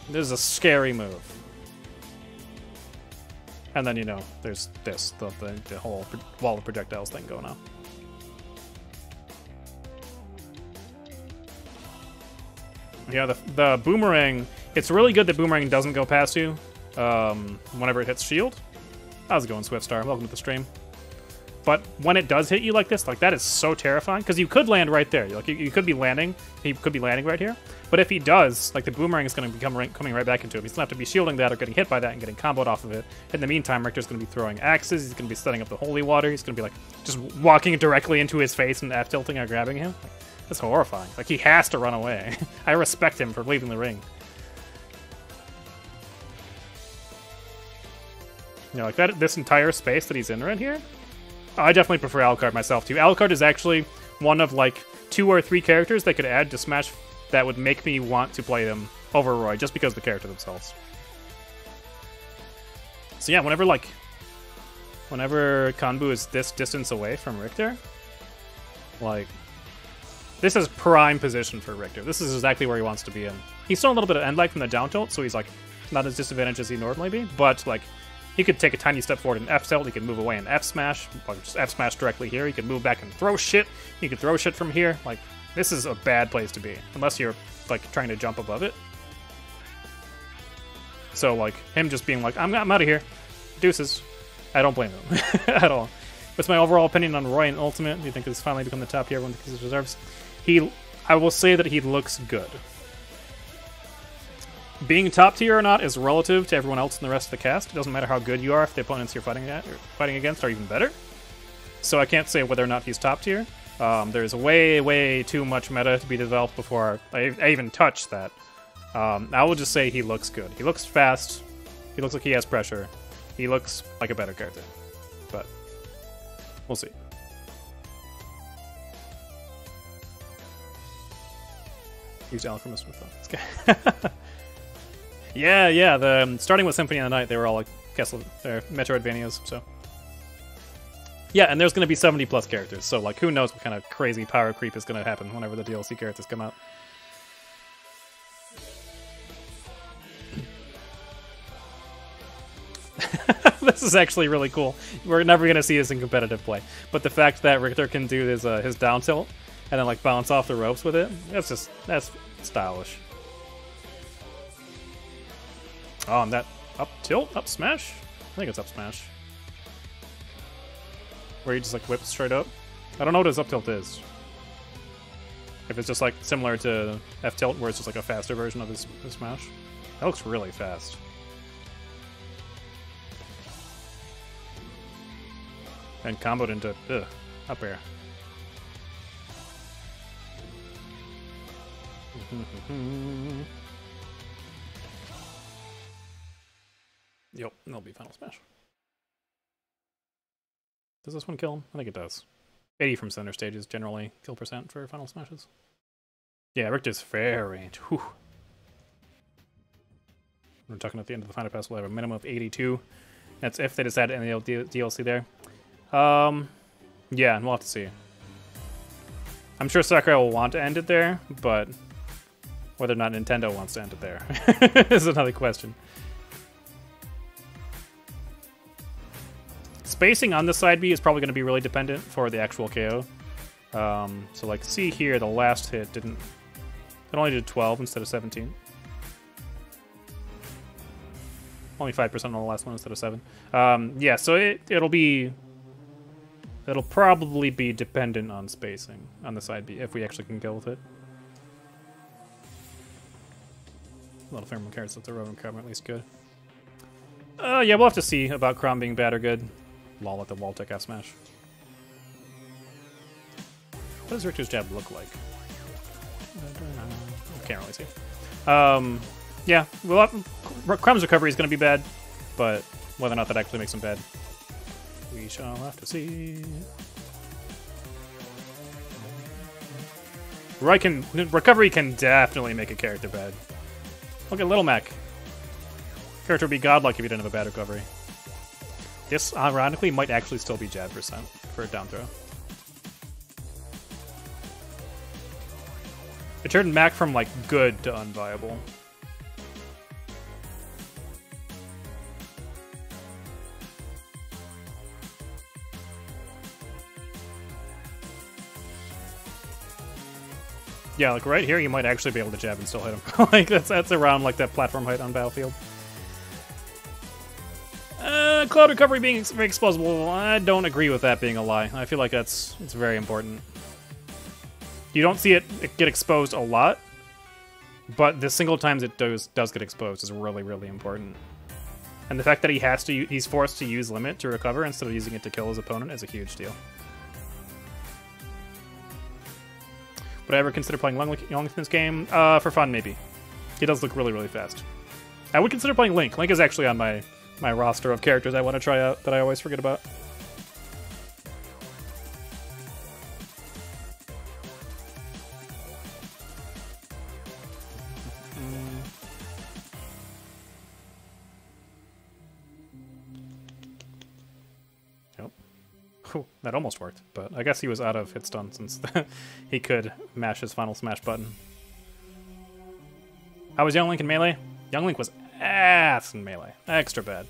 This is a scary move. And then, you know, there's this, the whole wall of projectiles thing going on. Yeah, the boomerang, it's really good that boomerang doesn't go past you whenever it hits shield. How's it going, Swiftstar? Welcome to the stream. But when it does hit you like this, like that is so terrifying, because you could land right there. Like you could be landing, he could be landing right here. But if he does, like the boomerang is going to be coming right back into him. He's going to have to be shielding that or getting hit by that and getting comboed off of it. In the meantime, Richter's going to be throwing axes. He's going to be setting up the holy water. He's going to be like just walking directly into his face and F tilting or grabbing him. Like, that's horrifying. Like he has to run away. I respect him for leaving the ring. You know, like that. This entire space that he's in right here. I definitely prefer Alucard myself too. Alucard is actually one of like 2 or 3 characters they could add to Smash that would make me want to play them over Roy just because of the character themselves. So yeah, whenever Kanbu is this distance away from Richter, like this is prime position for Richter. This is exactly where he wants to be in. He's still a little bit of end lag from the down tilt, so he's like not as disadvantaged as he normally be, but like he could take a tiny step forward in F tilt, he could move away in F smash, or just F smash directly here, he could move back and throw shit, he could throw shit from here. Like, this is a bad place to be, unless you're like trying to jump above it. So like, him just being like, I'm out of here, deuces. I don't blame him, at all. What's my overall opinion on Roy and Ultimate? Do you think he's finally become the top tier everyone thinks he deserves? I will say that he looks good. Being top tier or not is relative to everyone else in the rest of the cast. It doesn't matter how good you are if the opponents you're fighting against are even better. So I can't say whether or not he's top tier. There's way too much meta to be developed before I even touch that. I will just say he looks good. He looks fast. He looks like he has pressure. He looks like a better character. But we'll see. Use Alchemist with them. Yeah. The starting with Symphony of the Night, they were all like they're Metroidvanias. So yeah, and there's going to be 70 plus characters. So like, who knows what kind of crazy power creep is going to happen whenever the DLC characters come out. This is actually really cool. We're never going to see this in competitive play, but the fact that Richter can do his down tilt and then like bounce off the ropes with it, that's stylish. Oh, and that up tilt? Up smash? I think it's up smash. Where you just like whip straight up. I don't know what his up tilt is. If it's just like similar to F tilt where it's just like a faster version of his smash. That looks really fast. And comboed into up air. Yep, that'll be Final Smash. Does this one kill him? I think it does. 80 from center stages, generally kill percent for Final Smashes. Yeah, Richter's fair range. Whew. We're talking at the end of the Final Pass, we'll have a minimum of 82. That's if they decide to end the DLC there. Yeah, and we'll have to see. I'm sure Sakurai will want to end it there, but whether or not Nintendo wants to end it there is another question. Spacing on the side B is probably going to be really dependent for the actual KO. So like, see here, the last hit it only did 12 instead of 17. Only 5% on the last one instead of 7. Yeah, so it'll probably be dependent on spacing on the side B if we actually can kill with it. A lot of thermal carrots that the Rovan cover at least good. Yeah, we'll have to see about Chrom being bad or good. Lol at the wall tech F smash. What does Richter's jab look like? Can't really see. Yeah, well, Chrom's recovery is going to be bad, but whether or not that actually makes him bad, we shall have to see. Recovery can definitely make a character bad. Look at Little Mac. Character would be godlike if you didn't have a bad recovery. This, ironically, might actually still be jab percent for a down throw. It turned Mac from, like, good to unviable. Yeah, like right here, you might actually be able to jab and still hit him. Like that's around like that platform height on Battlefield. Cloud recovery being very explosible, I don't agree with that being a lie. I feel like it's very important. You don't see it get exposed a lot, but the single times it does get exposed is really, really important. And the fact that he's forced to use limit to recover instead of using it to kill his opponent is a huge deal. Would I ever consider playing Young in this game? For fun, maybe. He does look really, really fast. I would consider playing Link. Link is actually on my roster of characters I want to try out that I always forget about. Yep. Ooh, that almost worked, but I guess he was out of hit stun since he could mash his final smash button. How was Young Link in Melee? Young Link was ass in Melee. Extra bad.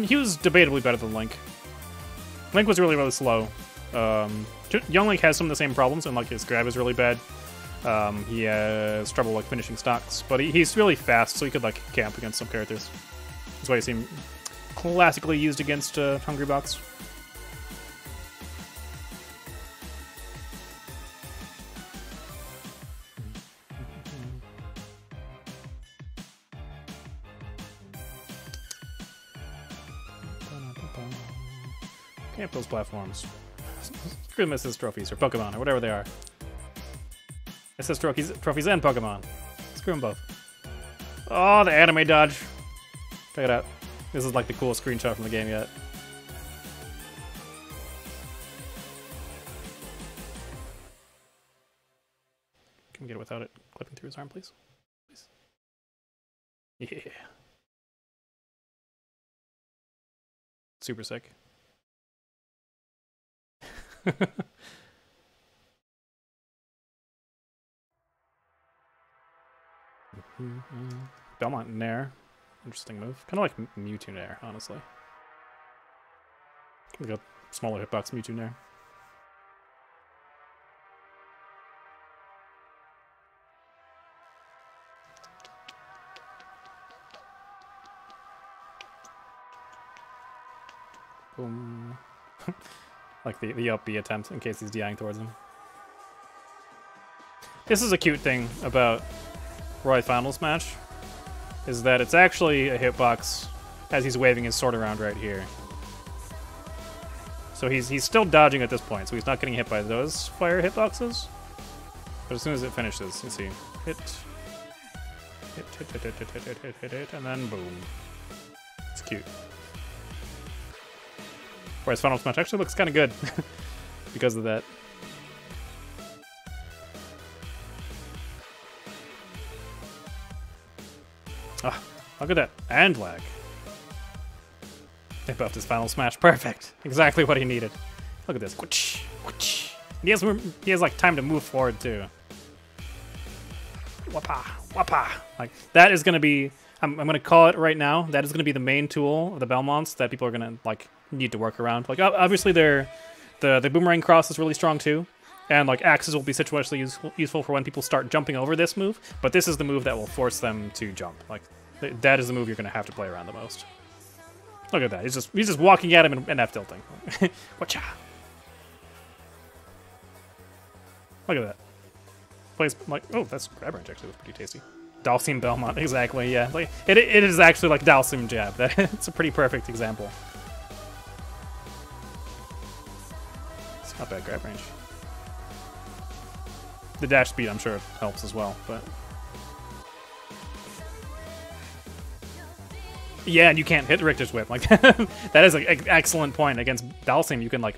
He was debatably better than Link. Link was really, really slow. Young Link has some of the same problems, and like his grab is really bad. He has trouble like finishing stocks, but he's really fast, so he could like camp against some characters. That's why you see him classically used against Hungrybox. Camp those platforms. Screw them SS trophies or Pokemon or whatever they are. SS trophies and Pokemon. Screw them both. Oh, the anime dodge. Check it out. This is like the coolest screenshot from the game yet. Can we get it without it clipping through his arm, please? Please. Yeah. Super sick. Belmont Nair. Interesting move. Kind of like Mewtwo Nair, honestly. We got smaller hitbox Mewtwo Nair. Boom. Like the up B attempt in case he's DIing towards him. This is a cute thing about Roy Final Smash, is that it's actually a hitbox as he's waving his sword around right here. So he's still dodging at this point, so he's not getting hit by those fire hitboxes. But as soon as it finishes, you see, hit, and then boom. It's cute. Whereas Final Smash actually looks kind of good because of that. Ah, look at that. And lag. They buffed his Final Smash. Perfect. Exactly what he needed. Look at this. He has like time to move forward too. Wappa, wappa. Like that is gonna be. I'm gonna call it right now. That is gonna be the main tool of the Belmonts that people are gonna like need to work around. Like obviously the boomerang cross is really strong too, and like axes will be situationally useful for when people start jumping over this move. But this is the move that will force them to jump. Like that is the move you're gonna have to play around the most. Look at that. He's just walking at him and F tilting. Watcha. Look at that. Plays like, oh, that's grab range actually was pretty tasty. Dalsim Belmont, exactly, yeah. Like it is actually like Dalsim jab. It's a pretty perfect example. It's not bad grab range. The dash speed I'm sure helps as well, but yeah, and you can't hit Richter's whip. Like that is an excellent point. Against Dalsim, you can like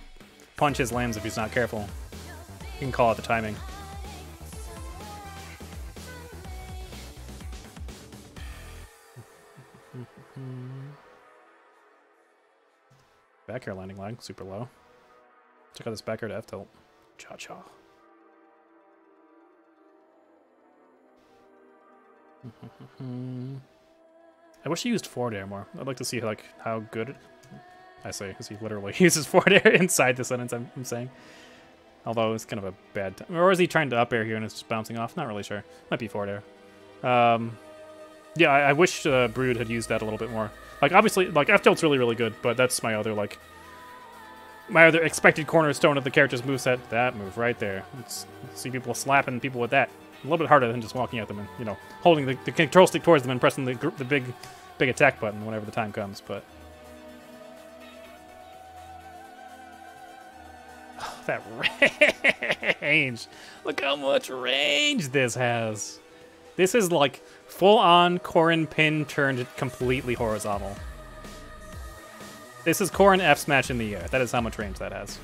punch his limbs if he's not careful. You can call out the timing. Back air landing lag, super low. Check out this back air to F tilt. Cha cha. I wish he used forward air more. I'd like to see like how good I say, because he literally uses forward air inside the sentence I'm saying. Although it's kind of a bad time. Or is he trying to up air here and it's just bouncing off? Not really sure. Might be forward air. Yeah, I wish Brood had used that a little bit more. Like obviously, like F tilt's really good, but that's my other like expected cornerstone of the character's moveset. That move right there. Let's see people slapping people with that. A little bit harder than just walking at them and, you know, holding the control stick towards them and pressing the big attack button whenever the time comes, but... Oh, that range! Look how much range this has! This is like full-on Corrin pin turned completely horizontal. This is Corrin F smash in the air. That is how much range that has.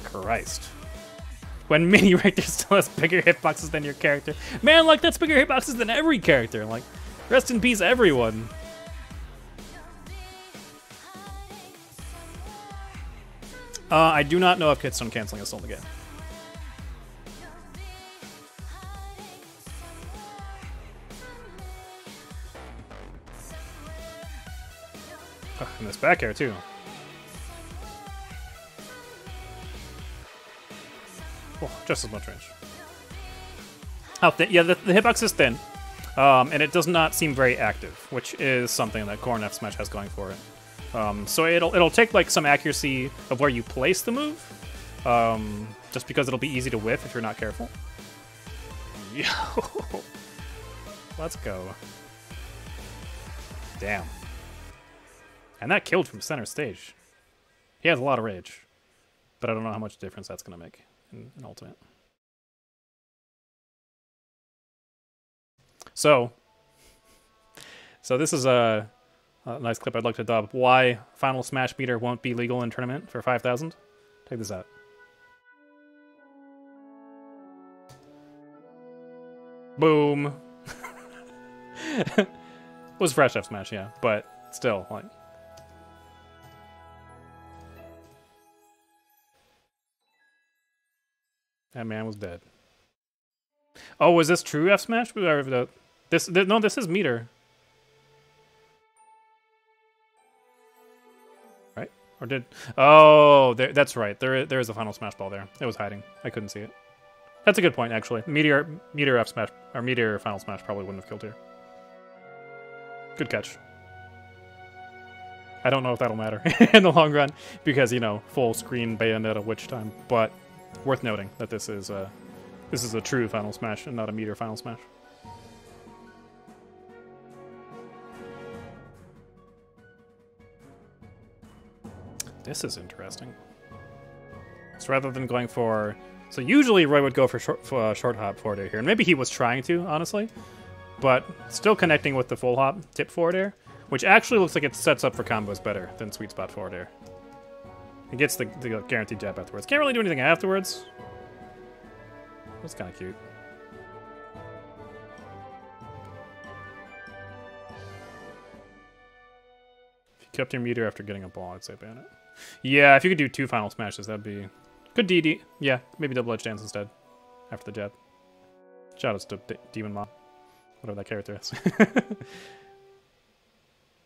Christ. When Mini Richter still has bigger hitboxes than your character. Man, like, that's bigger hitboxes than every character. Like, rest in peace, everyone. I do not know if Kitstone canceling is still in the game. And this back air, too. Oh, just as much range. How thin? Yeah, the hitbox is thin, and it does not seem very active, which is something that Corrin F Smash has going for it. So it'll take like some accuracy of where you place the move, just because it'll be easy to whiff if you're not careful. Yo, let's go. Damn. And that killed from center stage. He has a lot of rage, but I don't know how much difference that's gonna make in Ultimate. So this is a nice clip I'd like to dub. Why Final Smash meter won't be legal in tournament for 5,000. Check this out. Boom. Was fresh F Smash, yeah, but still, like. That man was dead. Oh, was this true F Smash? Or no, this is meter. Right? Or did? Oh, that's right. There is a Final Smash ball there. It was hiding. I couldn't see it. That's a good point, actually. Meteor F Smash or Meteor Final Smash probably wouldn't have killed here. Good catch. I don't know if that'll matter in the long run because, you know, full screen Bayonetta witch time, but worth noting that this is This is a true final smash and not a meter final smash. This is interesting. So rather than going for... So usually Roy would go for short hop forward air here. And maybe he was trying to, honestly. But still connecting with the full hop tip forward air, which actually looks like it sets up for combos better than sweet spot forward air. It gets the guaranteed jab afterwards. Can't really do anything afterwards. That's kind of cute. If you kept your meter after getting a ball, I'd say ban it. Yeah, if you could do 2 final smashes, that'd be... Good DD. Yeah, maybe double edge dance instead. After the jab. Shoutouts to Demon Mom. Whatever that character is.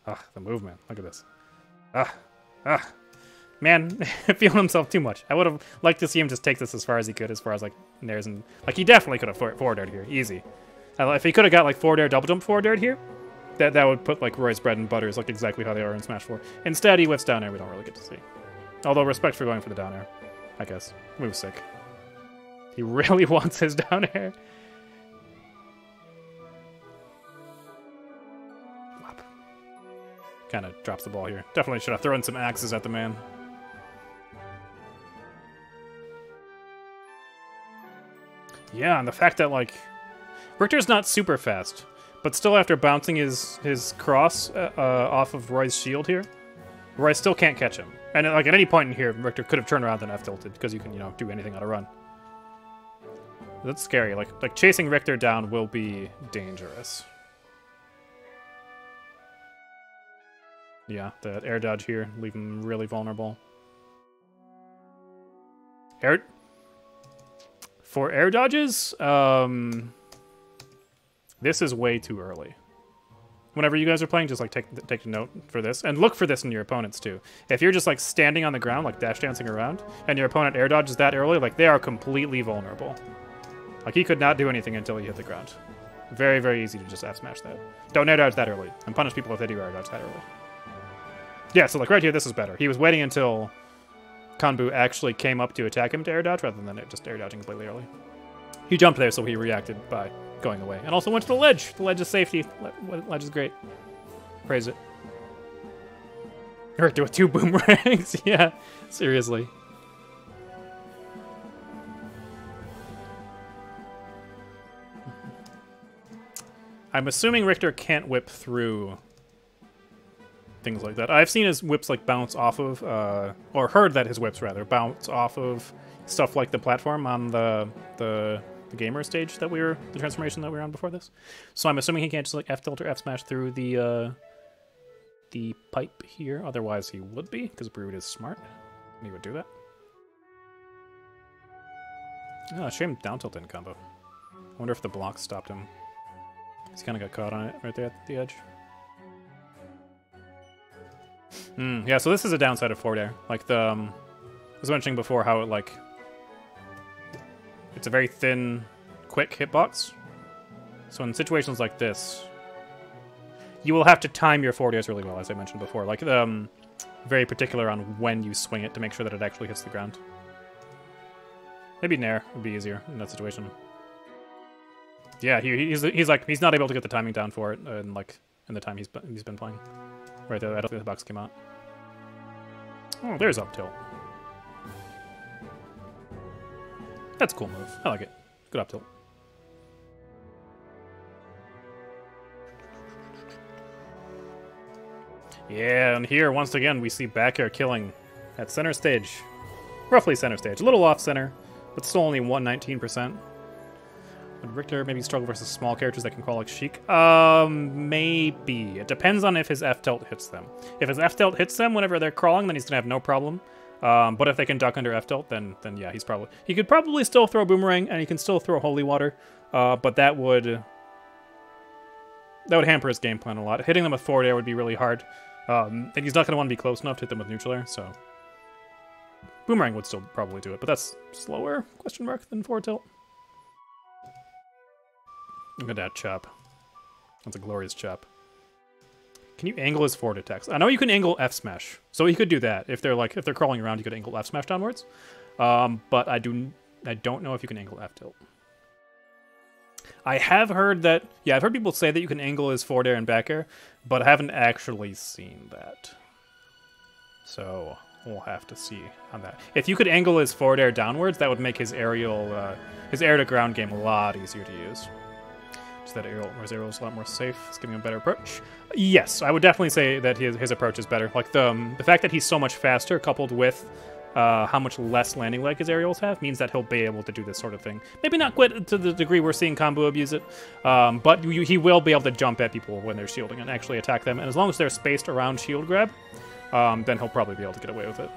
Ah, the movement. Look at this. Man, feeling himself too much. I would have liked to see him just take this as far as he could, as far as like nairs and... Like, he definitely could have forward aired here. Easy. If he could have got like forward air, double jump forward aired here, that would put like Roy's bread and butter is like exactly how they are in Smash 4. Instead, he whips down air, we don't really get to see. Although, respect for going for the down air, I guess. Move's sick. He really wants his down air. Kind of drops the ball here. Definitely should have thrown some axes at the man. Yeah, and the fact that, like, Richter's not super fast, but still after bouncing his cross off of Roy's shield here, Roy still can't catch him. And, like, at any point in here, Richter could have turned around and F-tilted, because you can, you know, do anything on a run. That's scary. Like chasing Richter down will be dangerous. Yeah, that air dodge here, leave him really vulnerable. For air dodges, this is way too early. Whenever you guys are playing, just like take a note for this, and look for this in your opponents too. If you're just like standing on the ground, like dash dancing around, and your opponent air dodges that early, like they are completely vulnerable. Like he could not do anything until he hit the ground. Very, very easy to just F smash that. Don't air dodge that early, and punish people if they do air dodge that early. Yeah, so like right here, this is better. He was waiting until Kanbu actually came up to attack him to air dodge, rather than just air dodging completely early. He jumped there, so he reacted by going away. And also went to the ledge. The ledge is safety. Ledge is great. Praise it. Or do it 2 boomerangs. Yeah, seriously. I'm assuming Richter can't whip through things like that. I've seen his whips like bounce off of, or heard that his whips rather bounce off of stuff like the platform on the gamer stage that the transformation that we were on before this. So I'm assuming he can't just like F tilt or F smash through the pipe here. Otherwise he would be, because Brood is smart and he would do that. Oh, shame down tilt didn't combo. I wonder if the block stopped him. He's kind of got caught on it right there at the edge. Yeah, so this is a downside of forward air. Like I was mentioning before how it like it's a very thin, quick hitbox. So in situations like this, you will have to time your forward airs really well, as I mentioned before. Like very particular on when you swing it to make sure that it actually hits the ground. Maybe Nair would be easier in that situation. Yeah, he's not able to get the timing down for it, and like in the time he's been playing. Right there, that box came out. Oh, there's up tilt. That's a cool move. I like it. Good up tilt. Yeah, and here once again we see back air killing at center stage, roughly center stage, a little off center, but still only 119%. Would Richter maybe struggle versus small characters that can crawl like Sheik? Maybe. It depends on if his F-tilt hits them. If his F-tilt hits them whenever they're crawling, then he's gonna have no problem. But if they can duck under F-tilt, then yeah, he could probably still throw Boomerang, and he can still throw Holy Water. But that would hamper his game plan a lot. Hitting them with forward air would be really hard. And he's not gonna want to be close enough to hit them with neutral air, so Boomerang would still probably do it, but that's slower, question mark, than forward tilt. Look at that chop. That's a glorious chop. Can you angle his forward attacks? I know you can angle F smash, so he could do that. If they're crawling around, you could angle F smash downwards. But I don't know if you can angle F tilt. I have heard that, yeah, I've heard people say that you can angle his forward air and back air, but I haven't actually seen that. So we'll have to see on that. If you could angle his forward air downwards, that would make his aerial, his air to ground game a lot easier to use. Just that his aerial is a lot more safe. It's giving him a better approach. Yes, I would definitely say that his approach is better. Like the fact that he's so much faster, coupled with how much less landing leg his aerials have, means that he'll be able to do this sort of thing. Maybe not quite to the degree we're seeing Combo abuse it, but he will be able to jump at people when they're shielding and actually attack them. And as long as they're spaced around shield grab, then he'll probably be able to get away with it.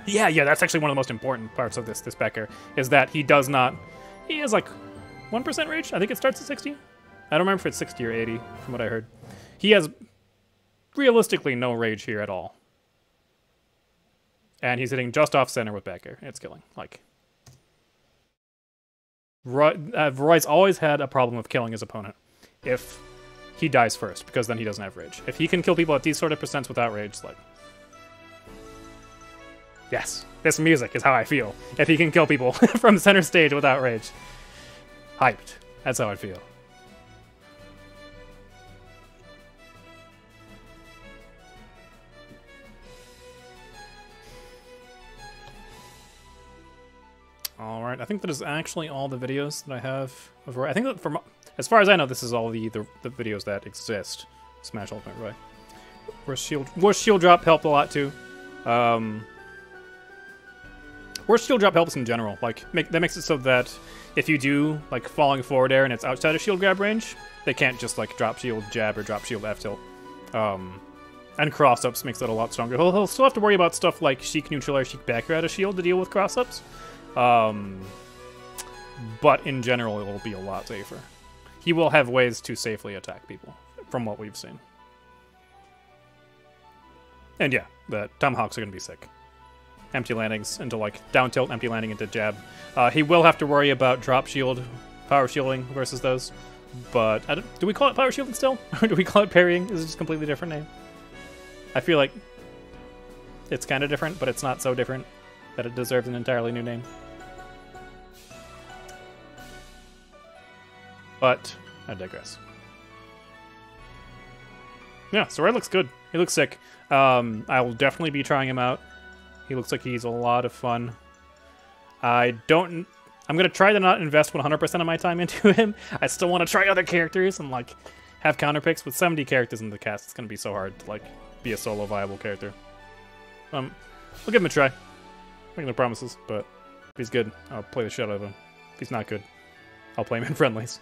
Yeah, that's actually one of the most important parts of this back air, is that he does not... He has like 1% rage? I think it starts at 60? I don't remember if it's 60 or 80 from what I heard. He has realistically no rage here at all. And he's hitting just off center with back air. It's killing. Like, Roy's always had a problem with killing his opponent if he dies first, because then he doesn't have rage. If he can kill people at these sort of percents without rage, like... Yes, this music is how I feel. If he can kill people from center stage without rage. Hyped. That's how I feel. Alright, I think that is actually all the videos that I have of Roy. I think that from, as far as I know, this is all the videos that exist. Smash Ultimate Roy. Worst shield drop helped a lot too. Worst shield drop helps in general. Like, that makes it so that if you do like falling forward air and it's outside of shield grab range, they can't just like drop shield jab or drop shield F tilt. And cross-ups makes that a lot stronger. He'll still have to worry about stuff like Sheik neutral or Sheik back air out of shield to deal with cross-ups. But in general, it will be a lot safer. He will have ways to safely attack people, from what we've seen. And yeah, the tomahawks are going to be sick. Empty landings into like down tilt, empty landing into jab. He will have to worry about drop shield, power shielding versus those. But do we call it power shielding still? Or do we call it parrying? Is it just a completely different name? I feel like it's kind of different, but it's not so different that it deserves an entirely new name. But I digress. Yeah, so Roy looks good. He looks sick. I will definitely be trying him out. He looks like he's a lot of fun. I'm going to try to not invest 100% of my time into him. I still want to try other characters and like have counter picks. With 70 characters in the cast, it's going to be so hard to like be a solo viable character. We'll give him a try. Making no promises, but if he's good, I'll play the shit out of him. If he's not good, I'll play him in friendlies.